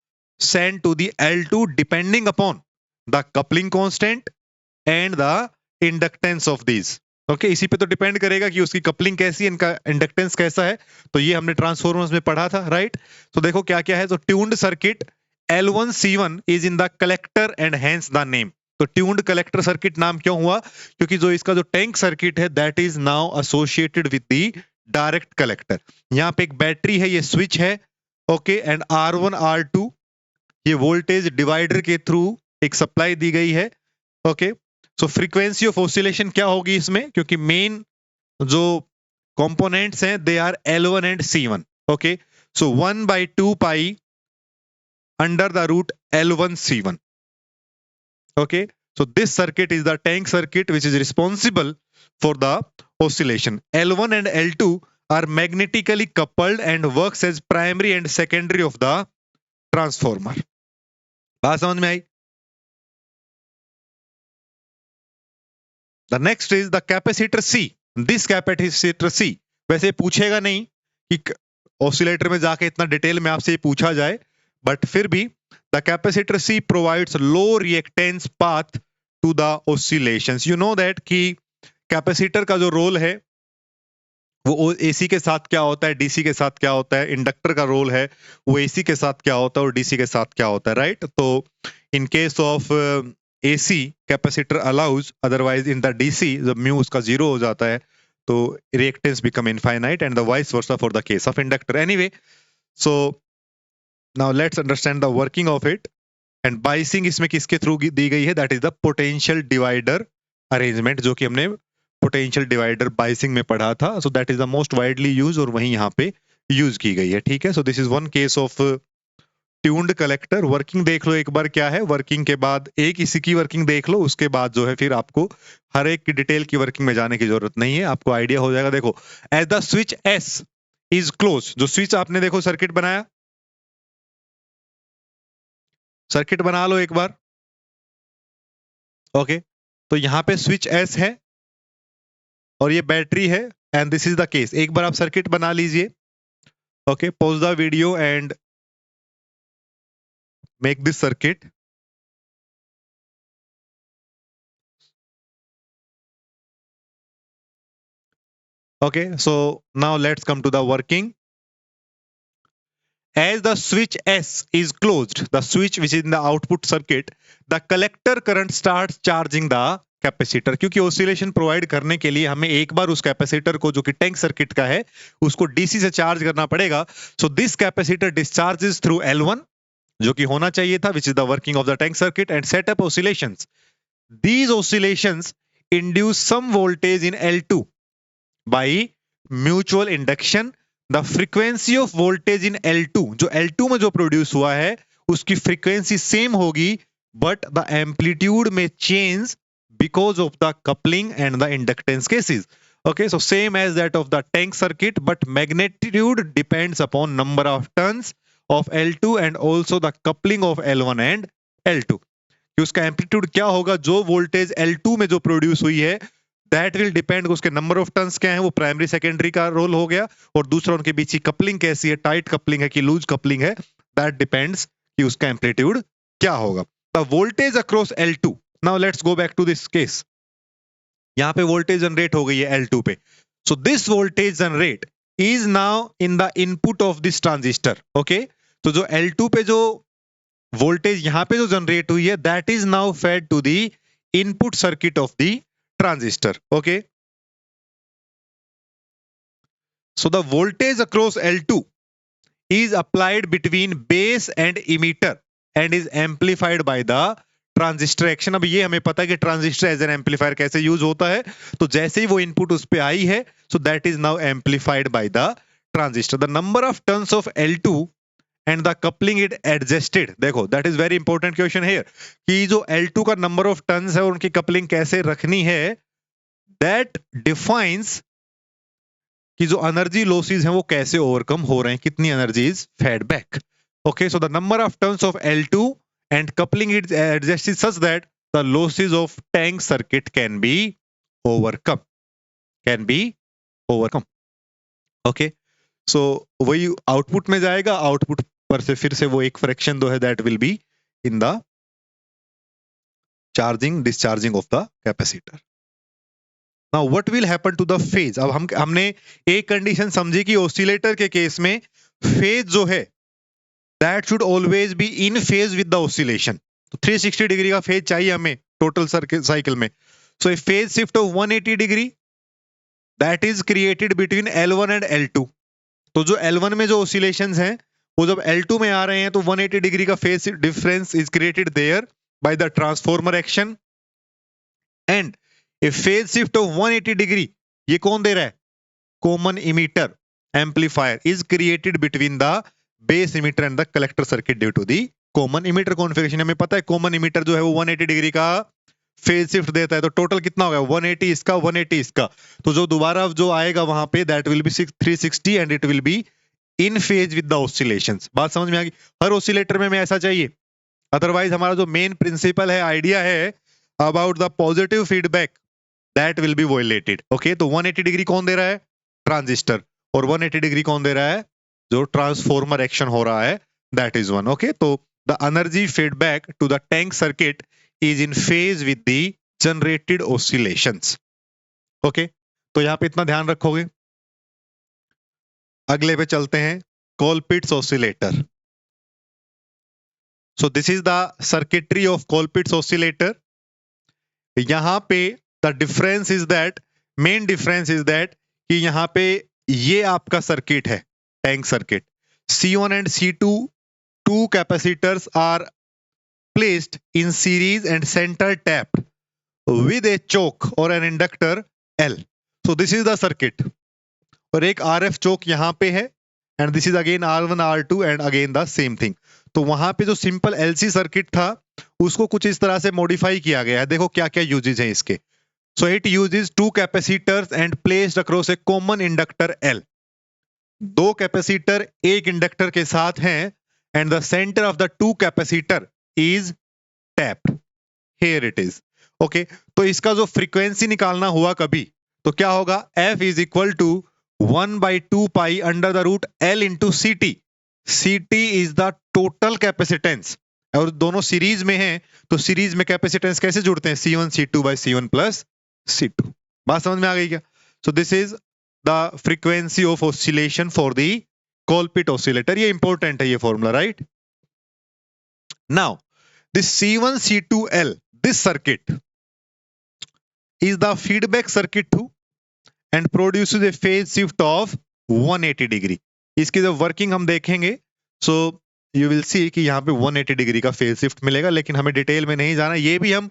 send to the L2 depending upon the coupling constant and the inductance of these. Okay इसी पे तो डिपेंड करेगा कि उसकी कपलिंग कैसी है, इनका इंडक्टेंस कैसा है. तो ये हमने ट्रांसफॉर्मर्स में पढ़ा था, राइट. तो देखो क्या क्या है. तो tuned circuit L1 C1 is in the collector and hence the name. तो ट्यून्ड कलेक्टर सर्किट नाम क्यों हुआ? क्योंकि जो इसका जो टैंक सर्किट है that is now associated with the direct collector. यहाँ पे एक बैटरी है, ये स्विच है, ओके, एंड R1 R2 ये वोल्टेज डिवाइडर के थ्रू एक सप्लाई दी गई है. Okay so frequency of oscillation क्या होगी इसमें, क्योंकि मेन जो कंपोनेंट्स हैं they are L1 and C1. Okay so 1/2 pi under the root L1 C1. Okay so this circuit is the tank circuit which is responsible for the oscillation. L1 and L2 are magnetically coupled and works as primary and secondary of the transformer. बात समझ में आई? The next is the capacitor C. This capacitor C वैसे पूछेगा नहीं कि oscillator में जाके इतना डिटेल में आपसे पूछा जाए, बट फिर भी the capacitor C provides low reactance path to the oscillations. You know that कि कैपेसिटर का जो रोल है वो एसी के साथ क्या होता है, डीसी के साथ क्या होता है, इंडक्टर का रोल है वो एसी के साथ क्या होता है और डीसी के साथ क्या होता है, राइट. तो इन case of AC capacitor allows, otherwise in the DC जब म्यू उसका जीरो हो जाता है तो reactance become infinite and the vice versa for the case of inductor. Anyway so now let's understand the working of it. And biasing इसमें किसके through the गई है, that is the potential divider arrangement, जो कि हमने potential divider biasing में पढ़ा था. सो that is the most widely use और वही यहाँ पे यूज की गई है, ठीक है. So this is one case of tuned collector. Working देख लो एक बार क्या है, वर्किंग के बाद एक इसी की वर्किंग देख लो, उसके बाद जो है फिर आपको हर एक की डिटेल की वर्किंग में जाने की जरूरत नहीं है, आपको आइडिया हो जाएगा. देखो as the switch S is close, जो स्विच आपने देखो सर्किट बनाया, सर्किट बना लो एक बार. ओके तो यहां पे स्विच एस है और ये बैटरी है and this is the case. एक बार आप सर्किट बना लीजिए. Okay pause the video and make this circuit. Okay so now let's come to the working. As the switch S is closed, the switch which is in the output circuit, the collector current starts charging the capacitor. क्योंकि oscillation provide करने के लिए हमें एक बार उस capacitor को जो कि टैंक सर्किट का है उसको डीसी से चार्ज करना पड़ेगा. So this capacitor discharges through L1 जो कि होना चाहिए था, which is the working of the tank circuit, and set up oscillations. These oscillations induce some voltage in L2 by mutual induction. The frequency of voltage in L2 जो L2 में जो produce हुआ है उसकी फ्रीक्वेंसी सेम होगी, but the amplitude may change because of the coupling and the inductance cases. Okay, so same as that of the tank circuit, but magnitude depends upon number of turns of L2 and also the coupling of L1 and L2. कि उसका amplitude क्या होगा, जो voltage L2 में जो produce हुई है that will depend उसके नंबर ऑफ टर्न्स क्या है, वो प्राइमरी सेकेंडरी का रोल हो गया, और दूसरा उनके बीच की कपलिंग कैसी है, टाइट कपलिंग है कि लूज कपलिंग है, दैट डिपेंड्स कि उसका एम्पलीट्यूड क्या होगा. The voltage across L2. Now let's go back to this case. यहां पे वोल्टेज जनरेट हो गई है L2 पे. So this voltage generate is now in the input of this transistor. Okay तो जो L2 पे जो वोल्टेज यहां पे जो जनरेट हुई है that is now fed to the input circuit of the transistor. Okay so the voltage across L2 is applied between base and emitter and is amplified by the transistor action. अब ये हमें पता है कि transistor as an amplifier कैसे use होता है. तो जैसे ही वो इनपुट उस पे आई है so that is now amplified by the transistor. The number of turns of L2 and the coupling it adjusted. देखो that is very important question here कि जो L2 का नंबर ऑफ टर्न्स है और उनकी कपलिंग कैसे रखनी है, दैट डिफाइंस कि जो एनर्जी लॉसेस हैं वो कैसे ओवरकम हो रहे हैं, कितनी energy is fed back. Okay, so the number of turns of L2 and coupling it adjusted such that the losses of tank circuit can be overcome. Okay, so वही output में जाएगा, आउटपुट पर से फिर से वो एक फ्रैक्शन दो है that will be in the charging discharging of the capacitor. Now what will happen to the phase. अब हमने एक कंडीशन समझी कि ऑसिलेटर के केस में फेज जो है that should always be in phase with the oscillation. तो 360 डिग्री का फेज चाहिए हमें टोटल साइकिल में. So a phase shift of 180 degree that is created between L1 and L2. तो जो L1 में जो ऑसिलेशंस हैं वो जब L2 में आ रहे हैं तो 180 डिग्री का phase difference is created there by the transformer action. And a phase shift of 180 degree ये कौन दे रहा है, common emitter amplifier is created between the base emitter and the collector circuit due to the common emitter configuration. हमें पता है common emitter जो है वो 180 डिग्री का फेज शिफ्ट देता है. तो टोटल कितना होगा 180 इसका 180 इसका. तो जो दोबारा जो आएगा वहां पे that will B 360 and it will be in phase with the oscillations. बात समझ में आ गई. हर ऑसिलेटर में हमें ऐसा चाहिए, अदरवाइज हमारा जो मेन प्रिंसिपल है आइडिया है about the positive feedback that will B violated. Okay, तो 180 डिग्री कौन दे रहा है, ट्रांजिस्टर, और 180 डिग्री कौन दे रहा है, जो ट्रांसफॉर्मर एक्शन हो रहा है दैट इज वन. ओके, तो the energy feedback to the tank circuit is in phase with the generated oscillations. Okay, तो यहां पे इतना ध्यान रखोगे. अगले पे चलते हैं, Colpitt's oscillator. So this is the circuitry of Colpitt's oscillator. यहां पे the difference is that, main difference is that कि यहां पे ये आपका सर्किट है tank circuit. C1 and C2 two capacitors are placed in series and center tapped with a choke or an inductor L. So this is the circuit. और एक RF choke यहां पे है and this is again R1 R2 and again the same thing. तो वहां पे जो simple LC circuit था उसको कुछ इस तरह से मॉडिफाई किया गया है. देखो क्या क्या यूजेज हैं इसके. So it uses two capacitors and placed across a common inductor L. दो कैपेसिटर एक इंडक्टर के साथ हैं and the center of the two capacitor is tapped. Here it is. Okay, तो इसका जो फ्रीक्वेंसी निकालना हुआ कभी तो क्या होगा, F is equal to 1 by 2 pi under the root L into CT. CT is the total capacitance. और दोनों सीरीज में हैं तो सीरीज में कैपेसिटेंस कैसे जुड़ते हैं, C1 C2 by C1 plus C2. बात समझ में आ गई क्या. So this is the frequency of oscillation for the Colpitt oscillator. ये इंपॉर्टेंट है ये formula, right. Now this C1 C2L, this circuit is the feedback circuit too and produces a phase shift of 180 degree. इसकी जब working हम देखेंगे so you will see कि यहाँ पे 180 डिग्री का फेज शिफ्ट मिलेगा, लेकिन हमें डिटेल में नहीं जाना. ये भी हम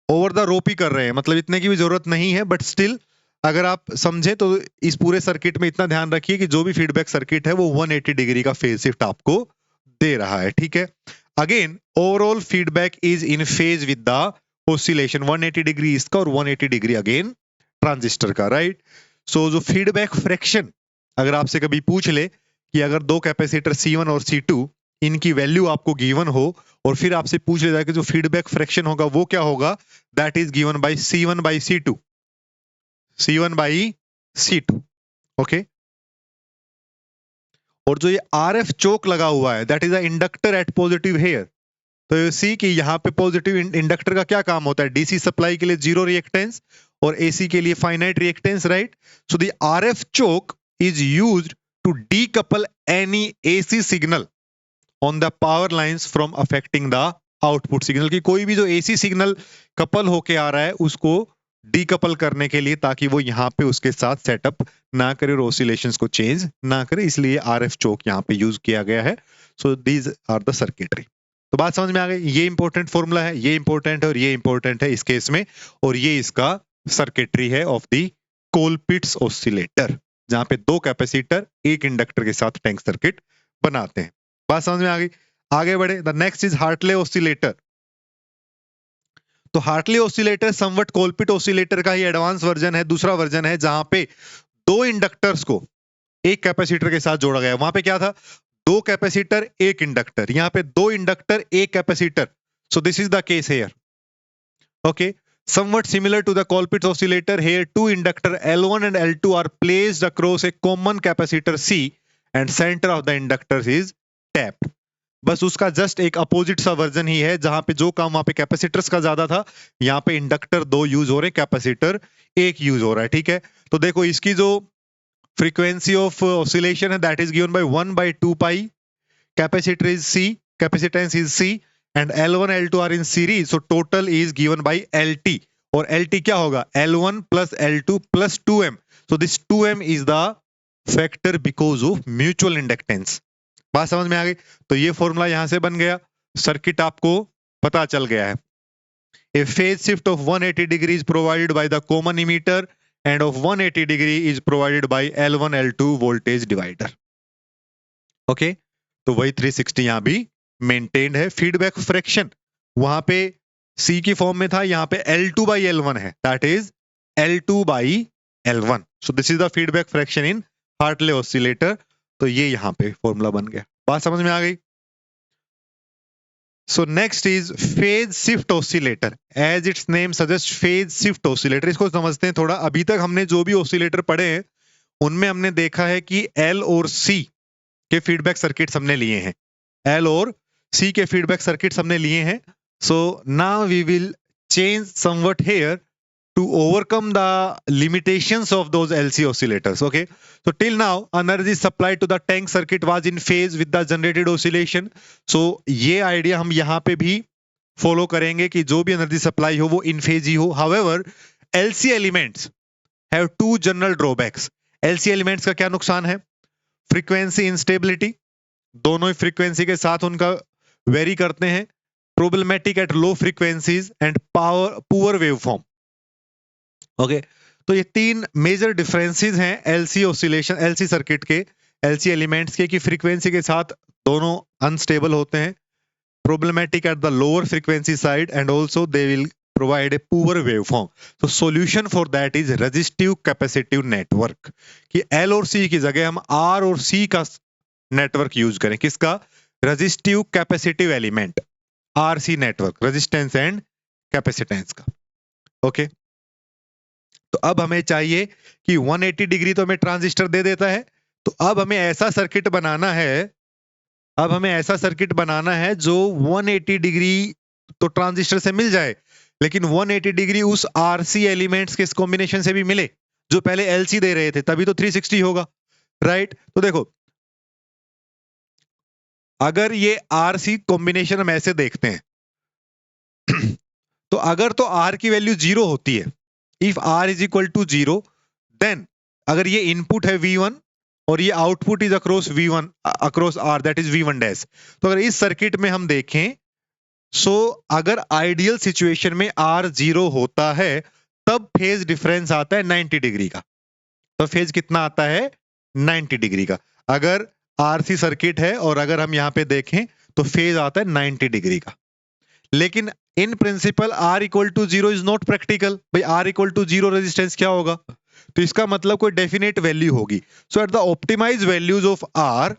ओवर द रोप ही कर रहे हैं, मतलब इतने की भी जरूरत नहीं है, बट स्टिल अगर आप समझे तो इस पूरे सर्किट में इतना ध्यान रखिए कि जो भी फीडबैक सर्किट है वो 180 डिग्री का फेज शिफ्ट आपको दे रहा है. ठीक है, again overall feedback is in phase with the oscillation. 180 degree इसका और 180 डिग्री अगेन ट्रांजिस्टर का, राइट. सो जो फीडबैक फ्रैक्शन अगर आपसे कभी पूछ ले कि अगर दो कैपेसिटर C1 और C2 इनकी वैल्यू आपको गिवन हो और फिर आपसे पूछ ले जाए कि जो फीडबैक फ्रैक्शन होगा वो क्या होगा, that is given by C1 by C2. C1 by C2. Okay, और जो ये RF चोक लगा हुआ है that is a inductor at positive here. तो यू सी कि यहाँ पे पॉजिटिव इंडक्टर का क्या काम होता है, डीसी सप्लाई के लिए जीरो रिएक्टेंस और एसी के लिए finite reactance, right. So the RF choke is used to decouple any AC signal on the power lines from affecting the output signal. की कोई भी जो AC सिग्नल कपल होके आ रहा है उसको डीकपल करने के लिए, ताकि वो यहाँ पे उसके साथ सेटअप ना करे और ऑसिलेशंस को चेंज ना करे, इसलिए RF चोक यहाँ पे यूज किया गया है. So these are the circuitry. तो बात समझ में आ गई. ये इंपॉर्टेंट फॉर्मूला है, ये इंपॉर्टेंट है और ये इंपॉर्टेंट है इस केस में, और ये इसका सर्किटरी है ऑफ द कोलपिट्स ऑसिलेटर, जहां पे दो कैपेसिटर एक इंडक्टर के साथ टैंक सर्किट बनाते हैं. बात समझ में आ गई. आगे बढ़े, the next is Hartley oscillator. तो हार्टली ऑसिलेटर समवट कोलपिट ऑसिलेटर का ही एडवांस वर्जन है, दूसरा वर्जन है जहां पे दो इंडक्टर्स को एक कैपेसिटर के साथ जोड़ा गया। वहां पे क्या था, दो कैपेसिटर एक इंडक्टर, यहाँ पे दो इंडक्टर एक capacitor. So this is the case here. Okay, somewhat similar to the Colpitts oscillator, here two inductor L1 and L2 are placed across a common capacitor C and center of the inductors is tapped. बस उसका just एक opposite सा version ही है, जहां पे जो काम वहां पे कैपेसिटर्स का ज्यादा था, यहाँ पे इंडक्टर दो यूज हो रहे हैं, कैपेसिटर एक यूज हो रहा है। ठीक है, तो देखो इसकी जो फ्रीक्वेंसी ऑफ ऑसिलेशन है that is given bye 1/2 pi, capacitor is C, capacitance is C and L1 L2 are in series, so total is given by LT, और LT क्या होगा, L1 plus L2 plus 2M, so this 2M is the factor because of mutual inductance। बात समझ में आ गई? तो ये फॉर्मूला यहां से बन गया, सर्किट आपको पता चल गया है। A phase shift of 180 degree is provided by the common emitter and of 180 degree is provided by L1 L2 voltage divider। Okay, तो वही 360 यहां भी मेंटेन्ड है। फीडबैक फ्रैक्शन वहां पे C की फॉर्म में था, यहाँ पे L2/L1 है, that is L2/L1। So this is the feedback fraction in Hartley oscillator. तो ये यहाँ पे फॉर्मूला बन गया, बात समझ में आ गई? So next is phase shift oscillator. As its name suggest, phase shift oscillator, इसको समझते हैं थोड़ा। अभी तक हमने जो भी ऑसिलेटर पढ़े हैं उनमें हमने देखा है कि L और C के फीडबैक सर्किट्स हमने लिए हैं, L और C के फीडबैक सर्किट्स हमने लिए हैं। So now we will change something here to overcome the limitations of those LC oscillators। Okay, so till now energy supplied to the tank circuit was in phase with the generated oscillation। so ये idea हम यहाँ पे भी follow करेंगे कि जो भी energy supply हो वो इन फेज ही हो। however LC elements have two general drawbacks। LC elements का क्या नुकसान है? फ्रीक्वेंसी इंस्टेबिलिटी, दोनों ही फ्रीक्वेंसी के साथ उनका वेरी करते हैं, problematic at low frequencies and power poor waveform. Okay, तो ये तीन मेजर डिफरेंसेस हैं एलसी ऑसिलेशन, एलसी सर्किट के, एलसी एलिमेंट्स के, कि फ्रीक्वेंसी के साथ दोनों अनस्टेबल होते हैं, problematic at the lower frequency side and also they will provide a poor waveform. तो solution for that is resistive capacitive network, कि एल और सी की जगह हम आर और सी का नेटवर्क यूज करें। किसका? Resistive capacitive element, RC network, resistance and capacitance का। ओके, तो अब हमें चाहिए कि 180 डिग्री तो हमें ट्रांजिस्टर दे देता है, तो अब हमें ऐसा सर्किट बनाना है, अब हमें ऐसा सर्किट बनाना है जो 180 डिग्री तो ट्रांजिस्टर से मिल जाए, लेकिन 180 डिग्री उस आरसी एलिमेंट्स के इस कॉम्बिनेशन से भी मिले जो पहले एलसी दे रहे थे, तभी तो 360 होगा, राइट? तो देखो, अगर ये आरसी कॉम्बिनेशन हम ऐसे देखते हैं तो अगर तो आर की वैल्यू 0 होती है, if R is equal to 0, then अगर ये इनपुट है V1 और ये output is across V1 across R, that is V1 dash. तो अगर इस सर्किट में हम देखें, सो अगर आइडियल सिचुएशन में R 0 होता है तब फेज डिफरेंस आता है 90 डिग्री का। तो फेज कितना आता है? 90 डिग्री का। अगर RC सर्किट है और अगर हम यहां पे देखें तो फेज आता है 90 डिग्री का। लेकिन in principle R equal to 0 is not practical. भाई R इक्वल टू 0 रेजिस्टेंस क्या होगा? तो इसका मतलब कोई डेफिनेट वैल्यू होगी। So at the optimize values of R,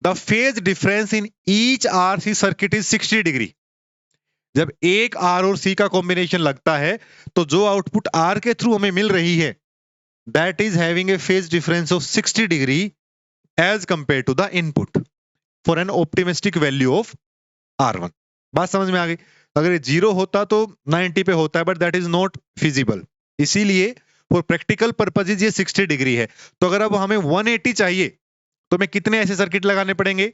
the phase difference in each RC circuit is 60 degree. जब एक R और C का कॉम्बिनेशन लगता है तो जो आउटपुट R के थ्रू हमें मिल रही है that is having a phase difference of 60 degree as compare to the input for an optimistic value of R1। बात समझ में आ गई? अगर ये 0 होता तो 90 पे होता है, but that is not feasible, इसीलिए फॉर प्रैक्टिकल पर्पसेज ये 60 डिग्री है। तो अगर अब हमें 180 चाहिए तो हमें कितने ऐसे सर्किट लगाने पड़ेंगे?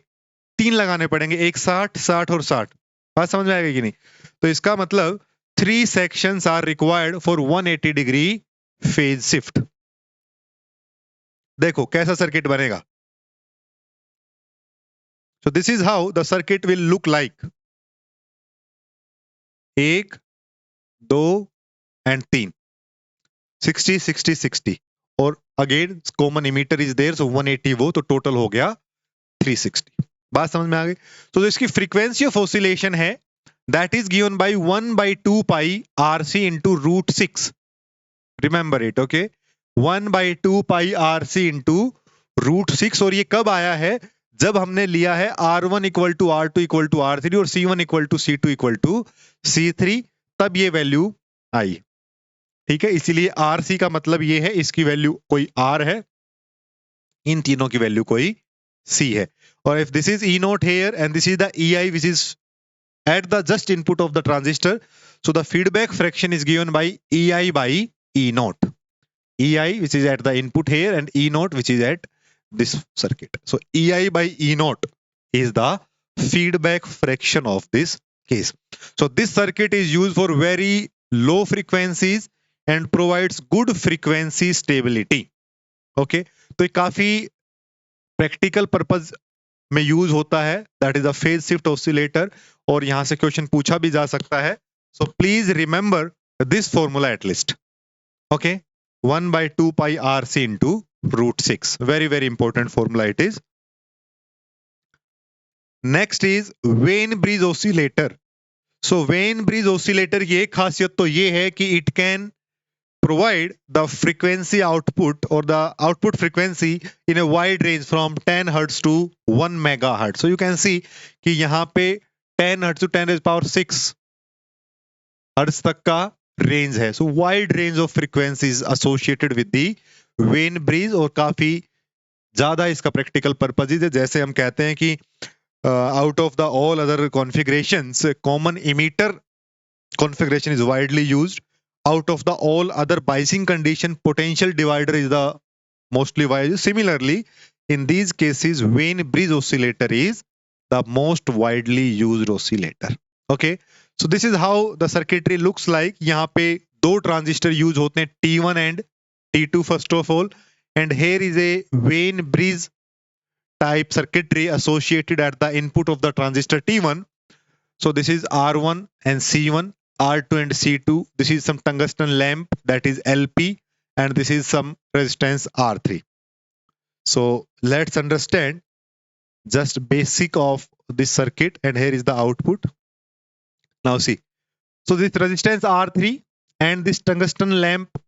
3 लगाने पड़ेंगे, एक 60, 60 और 60। बात समझ में आएगी कि नहीं? तो इसका मतलब 3 sections are required for 180 degree phase shift. देखो कैसा सर्किट बनेगा। So this is how the circuit will look like। 1, 2 and 3, 60, 60, 60 और again common emitter is there, so 180 वो, तो टोटल हो गया 360। बात समझ में आ गई? तो इसकी फ्रीक्वेंसी ऑफ ऑसिलेशन है that is given by 1 by 2 pi RC into root 6. Remember it, okay? 1 by 2 pi RC into root 6. और ये कब आया है? जब हमने लिया है R1 equal to R2 equal to R3 और C1 equal to C2 equal to C3, तब ये वैल्यू आई। ठीक है, इसीलिए RC का मतलब ये है इसकी वैल्यू कोई R है, इन तीनों की वैल्यू कोई C है। और if this is E naught here and this is the EI which is at the just input of the transistor, so the feedback fraction is given by EI by E naught. EI which is at the input here and E naught which is at this circuit. So EI by E naught is the feedback fraction of this case. So this circuit is used for very low frequencies and provides good frequency stability. Okay, तो ये काफी practical purpose में use होता है, that is a phase shift oscillator, और यहां से question पूछा भी जा सकता है। So please remember this formula at least. Okay, 1 by 2 pi RC into root 6, very very important formula it is. Next is when bridge oscillator. So when bridge oscillator की एक खासियत तो ये है कि it can provide the frequency output or the output frequency in a wide range from 10 hertz to 1 megahertz. So you can see कि यहाँ पे 10 hertz to 10 raised power 6 hertz तक का रेंज है। So wide range of frequencies associated with the Wien bridge, और काफी ज्यादा इसका प्रैक्टिकल पर्पज है। जैसे हम कहते हैं कि out of the all other configurations, common emitter configuration is widely used. Out of the all other biasing condition, potential divider is the mostly widely. Similarly, in these cases, vein bridge oscillator is the most widely used oscillator. Okay, so this is how the circuitry looks like. यहाँ पे दो transistor use होते हैं, T1 and T2 first of all, and here is a vein bridge type circuitry associated at the input of the transistor T1. So this is R1 and C1, R2 and C2. This is some tungsten lamp, that is LP, and this is some resistance R3. So let's understand just basic of this circuit, and here is the output. Now see, so this resistance R3 and this tungsten lamp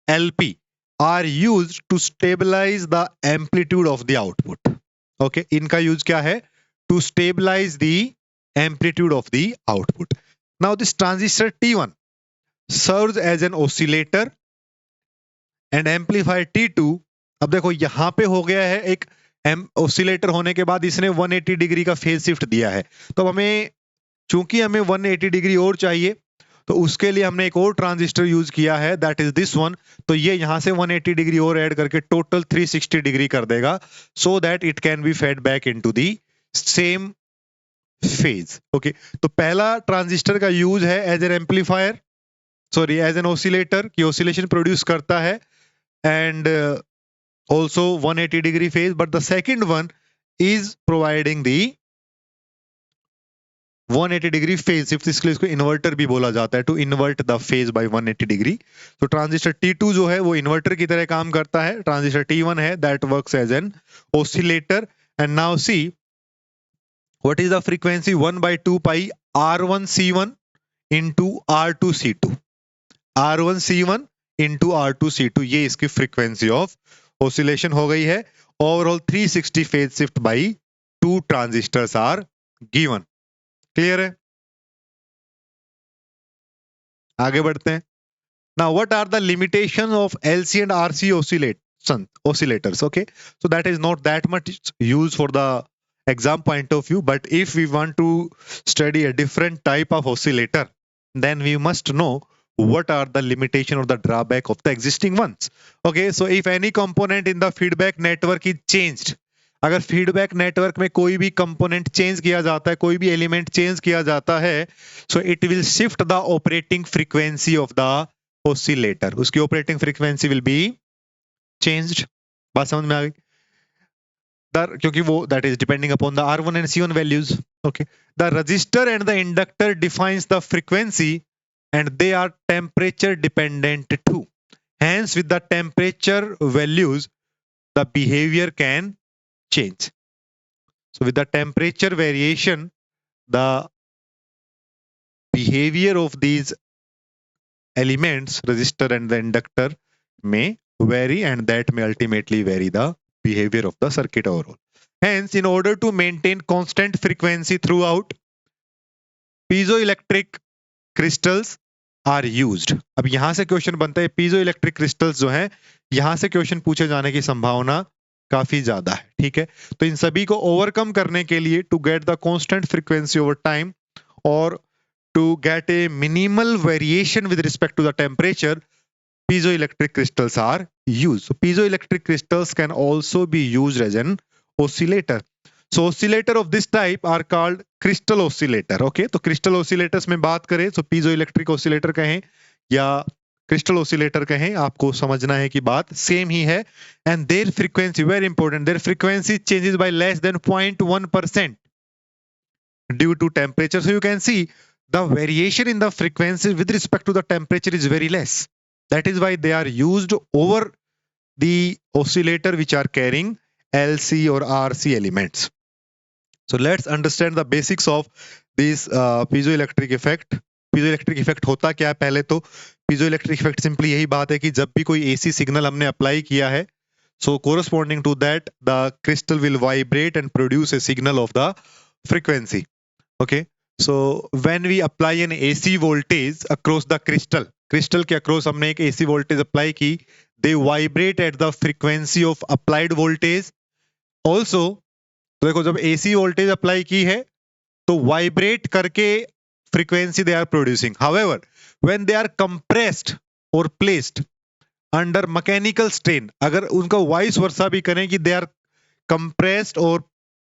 LP are used to stabilize the amplitude of the output. Okay, इनका use क्या है? To stabilize the amplitude of the output. Now this transistor T1 serves as an oscillator and amplifier T2. अब देखो यहां पे हो गया है एक ऑसिलेटर होने के बाद इसने 180 डिग्री का फेज शिफ्ट दिया है। तो हमें, चूंकि हमें 180 डिग्री और चाहिए, तो उसके लिए हमने एक और ट्रांजिस्टर यूज किया है, दैट इज दिस वन। तो ये यहां से 180 डिग्री और ऐड करके टोटल 360 डिग्री कर देगा, so that it can be fed back into the same phase. Okay, तो पहला ट्रांजिस्टर का यूज है as an amplifier, sorry as an oscillator, की ऑसिलेशन प्रोड्यूस करता है, and also 180 degree phase. But the second one is providing the 180 degree phase shift, इसके लिए इसको इन्वर्टर भी बोला जाता है, to invert the phase by 180 degree. तो ट्रांजिस्टर T2 जो है वो इन्वर्टर की तरह काम करता है, ट्रांजिस्टर T1 है that works as an oscillator. And now see what is the frequency 1 by 2 pi R1 C1 into R2 C2, R1 C1 into R2 C2, ये इसकी frequency of oscillation हो गई है। Overall 360 phase shift by 2 transistors are given. Clear है? आगे बढ़ते हैं। Now what are the limitations of LC and RC oscillators? Okay, so that is not that much used for the exam point of view, but if we want to study a different type of oscillator, then we must know what are the limitation or the drawback of the existing ones. Okay, so if any component in the feedback network is changed, अगर feedback network में कोई भी component change किया जाता है, कोई भी element change किया जाता है, so it will shift the operating frequency of the oscillator, उसकी operating frequency will be changed. बात समझ में आ गई? क्योंकि वो that is depending upon the R1 and C1 values. Okay, the resistor and the inductor defines the frequency and they are temperature dependent too. Hence with the temperature values the behavior can change. So with the temperature variation the behavior of these elements, resistor and the inductor, may vary, and that may ultimately vary the behavior of the circuit overall. Hence, in order to maintain constant frequency throughout, piezoelectric crystals are used. अब यहां से question बनता है, piezo electric crystals जो है, यहां से question पूछे जाने की संभावना काफी ज्यादा है. ठीक है, तो इन सभी को ओवरकम करने के लिए, to get the constant frequency over time और to get a minimal variation with respect to the temperature, piezoelectric crystals are used. So piezoelectric crystals can also be used as an oscillator. So oscillator of this type are called crystal oscillator. Okay, तो crystal oscillators में बात करें तो piezoelectric oscillator कहें या crystal oscillator कहें, आपको समझना है कि बात सेम ही है. And their frequency, very important, their frequency changes by less than 0.1% due to temperature. So you can see the variation in the frequency with respect to the temperature is very less. That is why they are used over the oscillator which are carrying LC or RC elements. So let's understand the basics of this piezoelectric effect. piezoelectric effect होता क्या है? पहले तो piezoelectric effect simply यही बात है कि जब भी कोई AC सिग्नल हमने अप्लाई किया है, so corresponding to that the crystal will vibrate and produce a signal of the frequency. Okay, so when we apply an AC voltage across the crystal, crystal के अक्रॉस हमने एक AC voltage apply की, they vibrate at the frequency of applied voltage. Also तो देखो, जब AC voltage apply की है तो वाइब्रेट करके frequency they are producing. However when they are compressed और प्लेस्ड अंडर मैकेनिकल स्ट्रेन, अगर उनका वाइस वर्सा भी करें कि दे आर कंप्रेस्ड और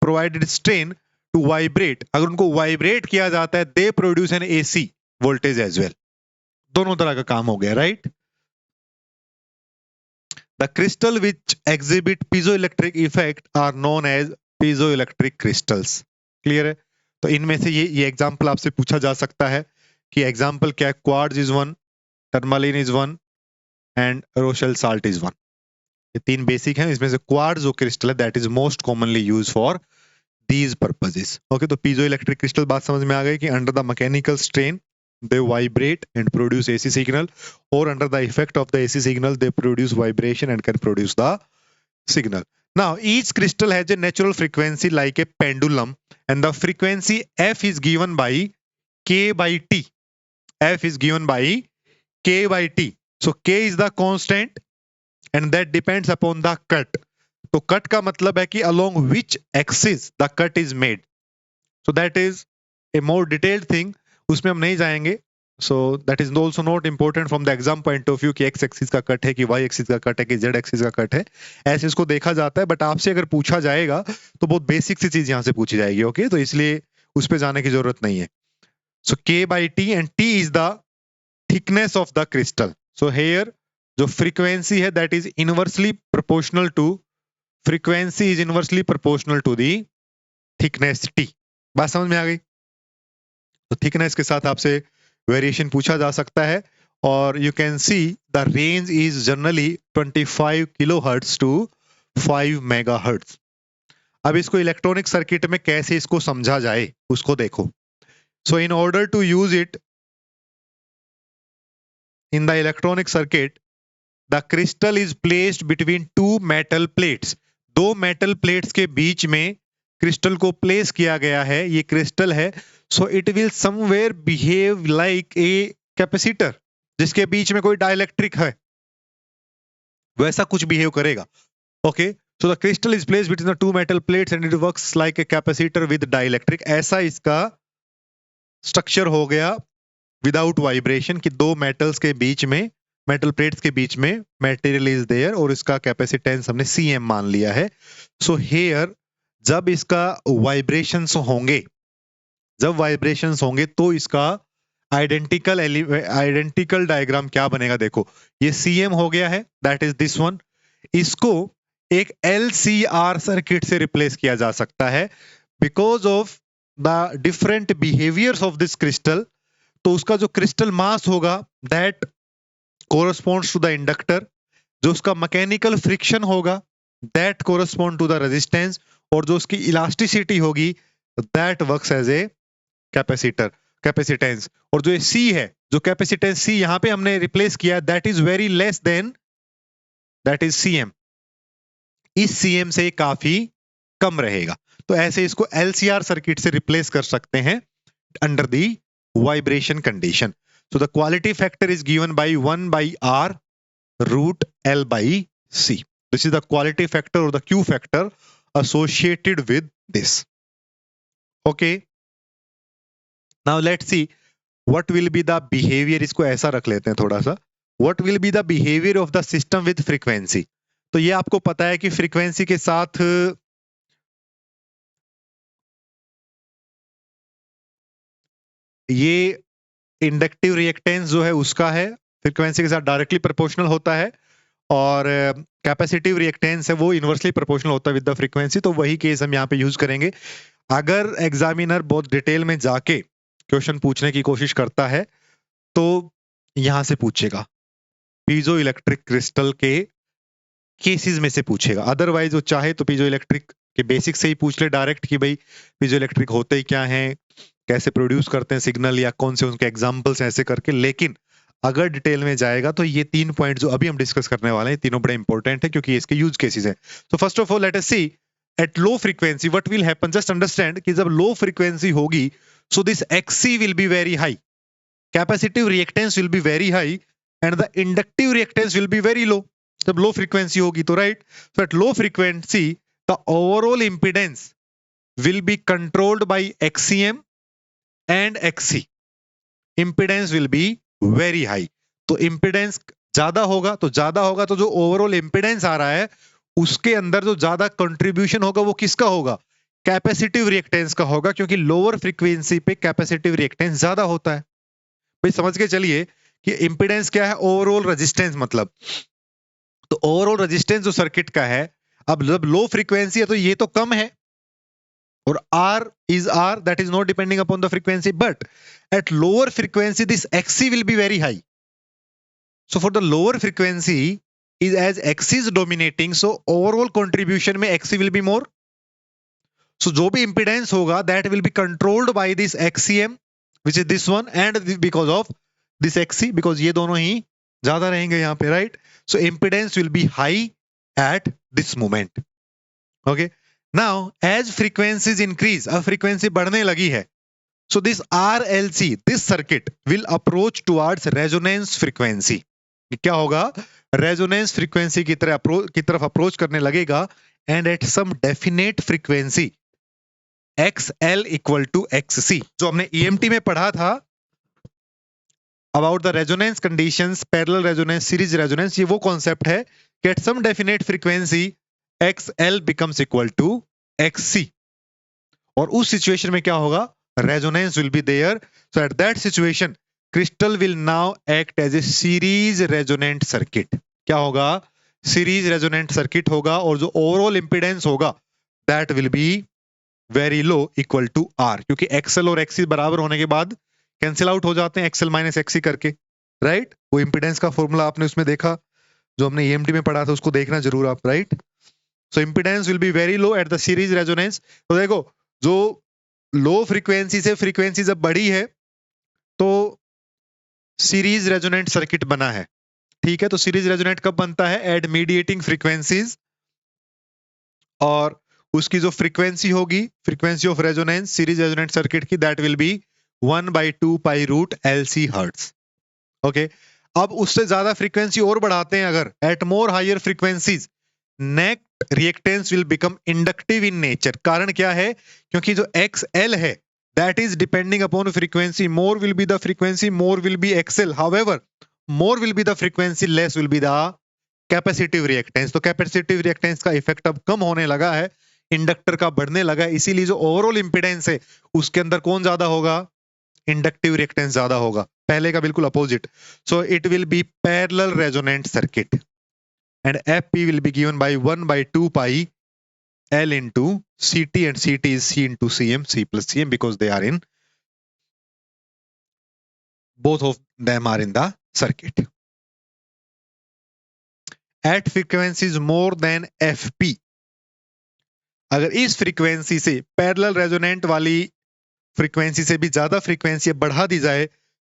प्रोवाइडेड स्ट्रेन टू वाइब्रेट, अगर उनको वाइब्रेट किया जाता है, they produce an AC voltage as well. दोनों तरह का काम हो गया, right. The crystal which exhibit piezoelectric effect are known as piezoelectric crystals. Clear है? तो इनमें से ये एग्जांपल आपसे पूछा जा सकता है कि एग्जांपल क्या है. Quartz is one, tourmaline is one and Rochelle salt is one. ये तीन बेसिक हैं. इसमें से क्वार्ट्ज जो क्रिस्टल है that is most commonly use for these purposes. Okay, तो पीजोइलेक्ट्रिक क्रिस्टल बात समझ में आ गई कि under the mechanical strain they vibrate and produce AC signal, or under the effect of the AC signal they produce vibration and can produce the signal. Now each crystal has a natural frequency like a pendulum, and the frequency f is given by k by t. F is given by k by t. So k is the constant and that depends upon the cut. तो cut का मतलब है कि along which axis the cut is made. So that is a more detailed thing, उसमें हम नहीं जाएंगे. सो that is also not important from the exam point of view कि एक्स एक्सिस का कट है कि वाई एक्सिस का कट है कि जेड एक्सिस का कट है, ऐसे इसको देखा जाता है. बट आपसे अगर पूछा जाएगा तो बहुत बेसिक सी चीज यहां से पूछी जाएगी. ओके, तो इसलिए उस पर जाने की जरूरत नहीं है. So K by T and T is the thickness of the crystal. So here जो फ्रीक्वेंसी है that is inversely proportional to, frequency is inversely proportional to the thickness T. बात समझ में आ गई? तो थिकनेस के साथ आपसे वेरिएशन पूछा जा सकता है. और you can see the range is generally 25 kilohertz to 5 megahertz. अब इसको इलेक्ट्रॉनिक सर्किट में कैसे इसको समझा जाए उसको देखो. So in order to use it in the electronic circuit, the crystal is placed between two metal plates. दो मेटल प्लेट्स के बीच में क्रिस्टल को प्लेस किया गया है. ये क्रिस्टल है, so it will somewhere behave like a capacitor. जिसके बीच में कोई डाइलेक्ट्रिक है वैसा कुछ बिहेव करेगा. Okay, so the crystal is placed between the two metal plates and it works like a capacitor with dielectric. ऐसा इसका स्ट्रक्चर हो गया विदाउट वाइब्रेशन कि दो मेटल्स के बीच में, मेटल प्लेट्स के बीच में मटेरियल इज देयर और इसका कैपेसिटेंस हमने Cm मान लिया है. सो हेयर जब इसका वाइब्रेशंस होंगे, जब वाइब्रेशंस होंगे तो इसका आइडेंटिकल डायग्राम क्या बनेगा. देखो, ये Cm हो गया है, दैट इज दिस वन. इसको एक LCR सर्किट से रिप्लेस किया जा सकता है because of the different behaviours of this crystal. तो उसका जो क्रिस्टल मास होगा that corresponds to the inductor, जो उसका मैकेनिकल फ्रिक्शन होगा that correspond to the resistance, और जो उसकी इलास्टिसिटी होगी that works as a capacitor. Capacitance, और जो सी है, जो कैपेसिटेंस सी यहां पे हमने रिप्लेस किया, that is very less than that is CM, इस सीएम से काफी कम रहेगा। तो ऐसे इसको एलसीआर सर्किट से रिप्लेस कर सकते हैं under the vibration condition. So the quality factor is given by 1 by R root L by C. This is the quality factor or the Q factor associated with this. Okay. Now let's see what will be the behavior. इसको ऐसा रख लेते हैं थोड़ा सा. What will be the behavior of the system with frequency? तो ये आपको पता है कि फ्रीक्वेंसी के साथ ये इंडक्टिव रिएक्टेंस जो है उसका है, फ्रीक्वेंसी के साथ डायरेक्टली प्रोपोर्शनल होता है, और कैपेसिटिव रिएक्टेंस है वो इनवर्सली प्रोपोर्शनल होता है विद द फ्रीक्वेंसी। तो वही केस हम यहाँ पे यूज करेंगे। अगर एग्जामिनर बहुत डिटेल में जाके क्वेश्चन पूछने की कोशिश करता है तो यहां से पूछेगा, पीजो इलेक्ट्रिक क्रिस्टल के केसेस में से पूछेगा। अदरवाइज वो चाहे तो पीजो इलेक्ट्रिक के बेसिक से ही पूछ ले डायरेक्ट कि भाई पीजो इलेक्ट्रिक होते ही क्या है, कैसे प्रोड्यूस करते हैं सिग्नल, या कौन से उनके एग्जांपल्स ऐसे करके। लेकिन अगर डिटेल में जाएगा तो ये 3 पॉइंट जो अभी हम डिस्कस करने वाले हैं तीनों बड़े इंपॉर्टेंट है क्योंकि इसके यूज केसेस हैं। तो first of all let us see at low frequency what will happen. Just understand कि जब लो फ्रीक्वेंसी होगी so this XC will be very high, capacitive reactance will be very high and the inductive reactance will be very low. जब low frequency होगी तो right, so at low frequency the overall impedance will be controlled by XCM and XC. Impedance will be very high. तो impedance ज्यादा होगा तो जो overall impedance आ रहा है उसके अंदर जो ज्यादा कंट्रीब्यूशन होगा वो किसका होगा, कैपेसिटिव रिएक्टेंस का होगा, क्योंकि लोअर फ्रीक्वेंसी पे कैपेसिटिव रिएक्टेंस ज्यादा होता है। भाई समझ के चलिए कि इंपीडेंस क्या है, ओवरऑल रेजिस्टेंस मतलब। तो ओवरऑल रेजिस्टेंस जो सर्किट का है, अब जब लो फ्रीक्वेंसी है तो ये तो कम है, or R is R, that is not depending upon the frequency, but at lower frequency this XC will be very high. So for the lower frequency is as XC is dominating, so overall contribution में XC will be more. So जो भी impedance होगा that will be controlled by this XCM which is this one and because of this XC, because ये दोनों ही ज्यादा रहेंगे यहाँ पे, right? So impedance will be high at this moment. Okay. Now, as frequencies increase, अब frequency बढ़ने लगी है, so this RLC, this circuit will approach towards resonance frequency. क्या होगा, resonance frequency की तरफ approach करने लगेगा, and at some definite frequency, XL equal to XC. जो हमने EMT में पढ़ा था about the resonance conditions, parallel resonance, series resonance, ये वो concept है कि at some definite frequency XL becomes equal to XC, और उस सिचुएशन में क्या होगा, resonance will be there. So at that situation crystal will now act as a series resonant circuit. क्या होगा, सीरीज रेजोनेंट सर्किट होगा, और जो ओवरऑल इंपीडेंस होगा that will be very low equal to R, क्योंकि एक्सएल और XC बराबर होने के बाद कैंसिल आउट हो जाते हैं एक्सएल माइनस एक्सी करके, राइट? वो इंपीडेंस का फॉर्मूला आपने उसमें देखा, जो हमने ईएमटी में पढ़ा था, उसको देखना जरूर आप, right? So impedance will be very low at the series resonance. तो देखो, जो लो फ्रीक्वेंसी से फ्रीक्वेंसी जब बढ़ी है तो सीरीज रेजोनेंट सर्किट बना है, ठीक है? तो सीरीज रेजोनेंट कब बनता है, एट मीडिएटिंग फ्रीक्वेंसीज, और उसकी जो फ्रीक्वेंसी होगी, frequency of resonance series resonant circuit की, that will be 1/2 pi root LC hertz. Okay, अब उससे ज्यादा फ्रीक्वेंसी और बढ़ाते हैं अगर, at more higher frequencies net reactance will become inductive in nature. कारण क्या है, क्योंकि जो XL है that is depending upon frequency, more will be the frequency, more will be XL, however more will be the frequency, less will be the capacitive reactance. तो capacitive reactance का effect अब कम होने लगा है, इंडक्टर का बढ़ने लगा है, इसीलिए जो ओवरऑल इंपीडेंस है उसके अंदर कौन ज्यादा होगा, इंडक्टिव रिएक्टेंस ज्यादा होगा, पहले का बिल्कुल opposite. So it will be parallel resonant circuit and FP will be given by 1/2 pi L into CT, and CT is C into CM, C plus CM, because they are in, both of them are in the circuit. At frequencies more than FP, अगर इस frequency से parallel resonant वाली frequency से भी ज्यादा frequency बढ़ा दी जाए,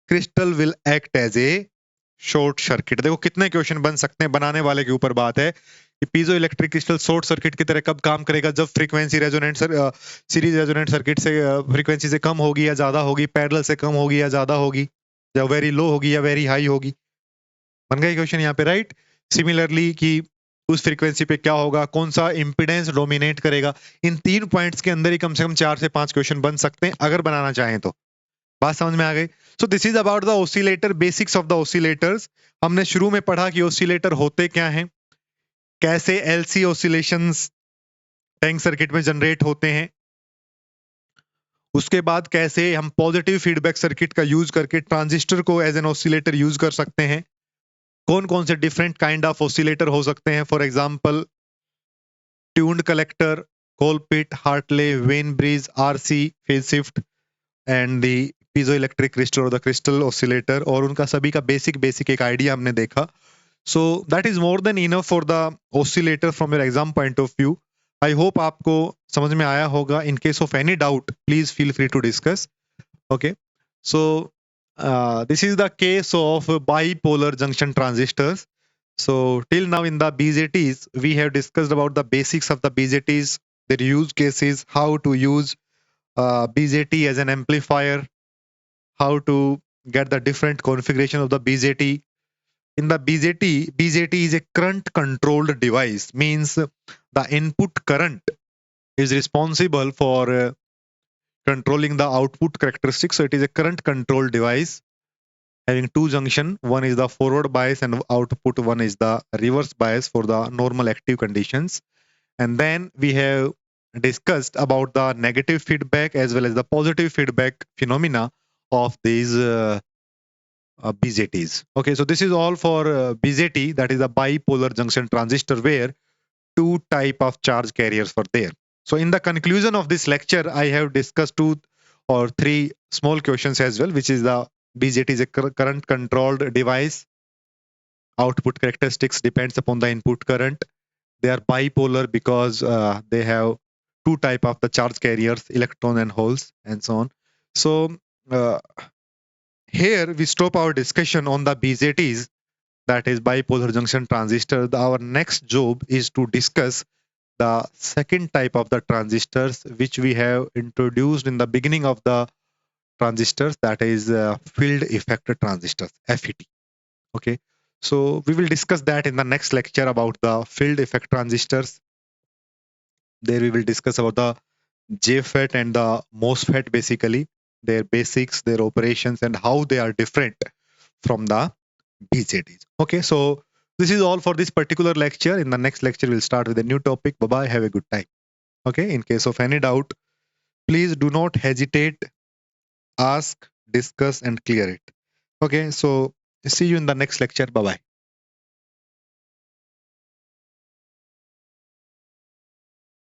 crystal will act as a short circuit. देखो कितने क्वेश्चन बन सकते हैं, बनाने वाले के ऊपर बात है कि piezo electric crystal short circuit की तरह कब काम करेगा, जब frequency resonant series resonant circuit से फ्रीक्वेंसी से कम होगी या ज्यादा होगी, पैरेलल से कम होगी या ज्यादा होगी, या वेरी लो होगी या वेरी हाई होगी। बन गया क्वेश्चन यहाँ पे, राइट। सिमिलरली कि उस फ्रीक्वेंसी पे क्या होगा, कौन सा इंपिडेंस डोमिनेट करेगा। इन 3 पॉइंट्स के अंदर ही कम से कम 4 से 5 क्वेश्चन बन सकते हैं अगर बनाना चाहें तो। बात समझ में आ गई। सो this is about the oscillator, basics of the oscillators. हमने शुरू में पढ़ा कि ऑसिलेटर होते क्या हैं, कैसे एलसी ऑसिलेशंस टैंक सर्किट में जनरेट होते हैं, उसके बाद कैसे हम पॉजिटिव फीडबैक सर्किट का यूज करके ट्रांजिस्टर को एज एन ऑसिलेटर यूज कर सकते हैं, कौन कौन से डिफरेंट काइंड ऑफ ऑसिलेटर हो सकते हैं, for example tuned collector, Colpitt, Hartley, Wien bridge, RC, phase shift and the piezo electric crystal और द क्रिस्टल ऑसिलेटर, और उनका सभी का बेसिक एक आइडिया हमने देखा। So that is more than enough for the oscillator from your exam point of view. I hope आपको समझ में आया होगा। In case of any doubt please feel free to discuss. Okay, so this is the case of bipolar junction transistors. So till now in the BJTs we have discussed about the basics of the BJTs, their use cases, how to use BJT as an amplifier, how to get the different configuration of the BJT. In the BJT is a current controlled device, means the input current is responsible for controlling the output characteristics. So it is a current control device having two junction. One is the forward bias and output, one is the reverse bias for the normal active conditions. And then we have discussed about the negative feedback as well as the positive feedback phenomena of these BJTs. Okay, so this is all for BJT, that is a bipolar junction transistor, where two type of charge carriers were there. So in the conclusion of this lecture, I have discussed 2 or 3 small questions as well, which is the BJT is a current controlled device. Output characteristics depends upon the input current. They are bipolar because they have 2 type of the charge carriers, electron and holes, and so on. So here we stop our discussion on the BJTs, that is bipolar junction transistor. Our next job is to discuss the second type of the transistors, which we have introduced in the beginning of the transistors, that is field effect transistors, FET. Okay, so we will discuss that in the next lecture about the field effect transistors. There we will discuss about the JFET and the MOSFET, basically their basics, their operations, and how they are different from the BJTs. Okay, so this is all for this particular lecture. In the next lecture, we'll start with a new topic. Bye-bye. Have a good time. Okay, in case of any doubt, please do not hesitate, ask, discuss, and clear it. Okay, so see you in the next lecture. Bye-bye.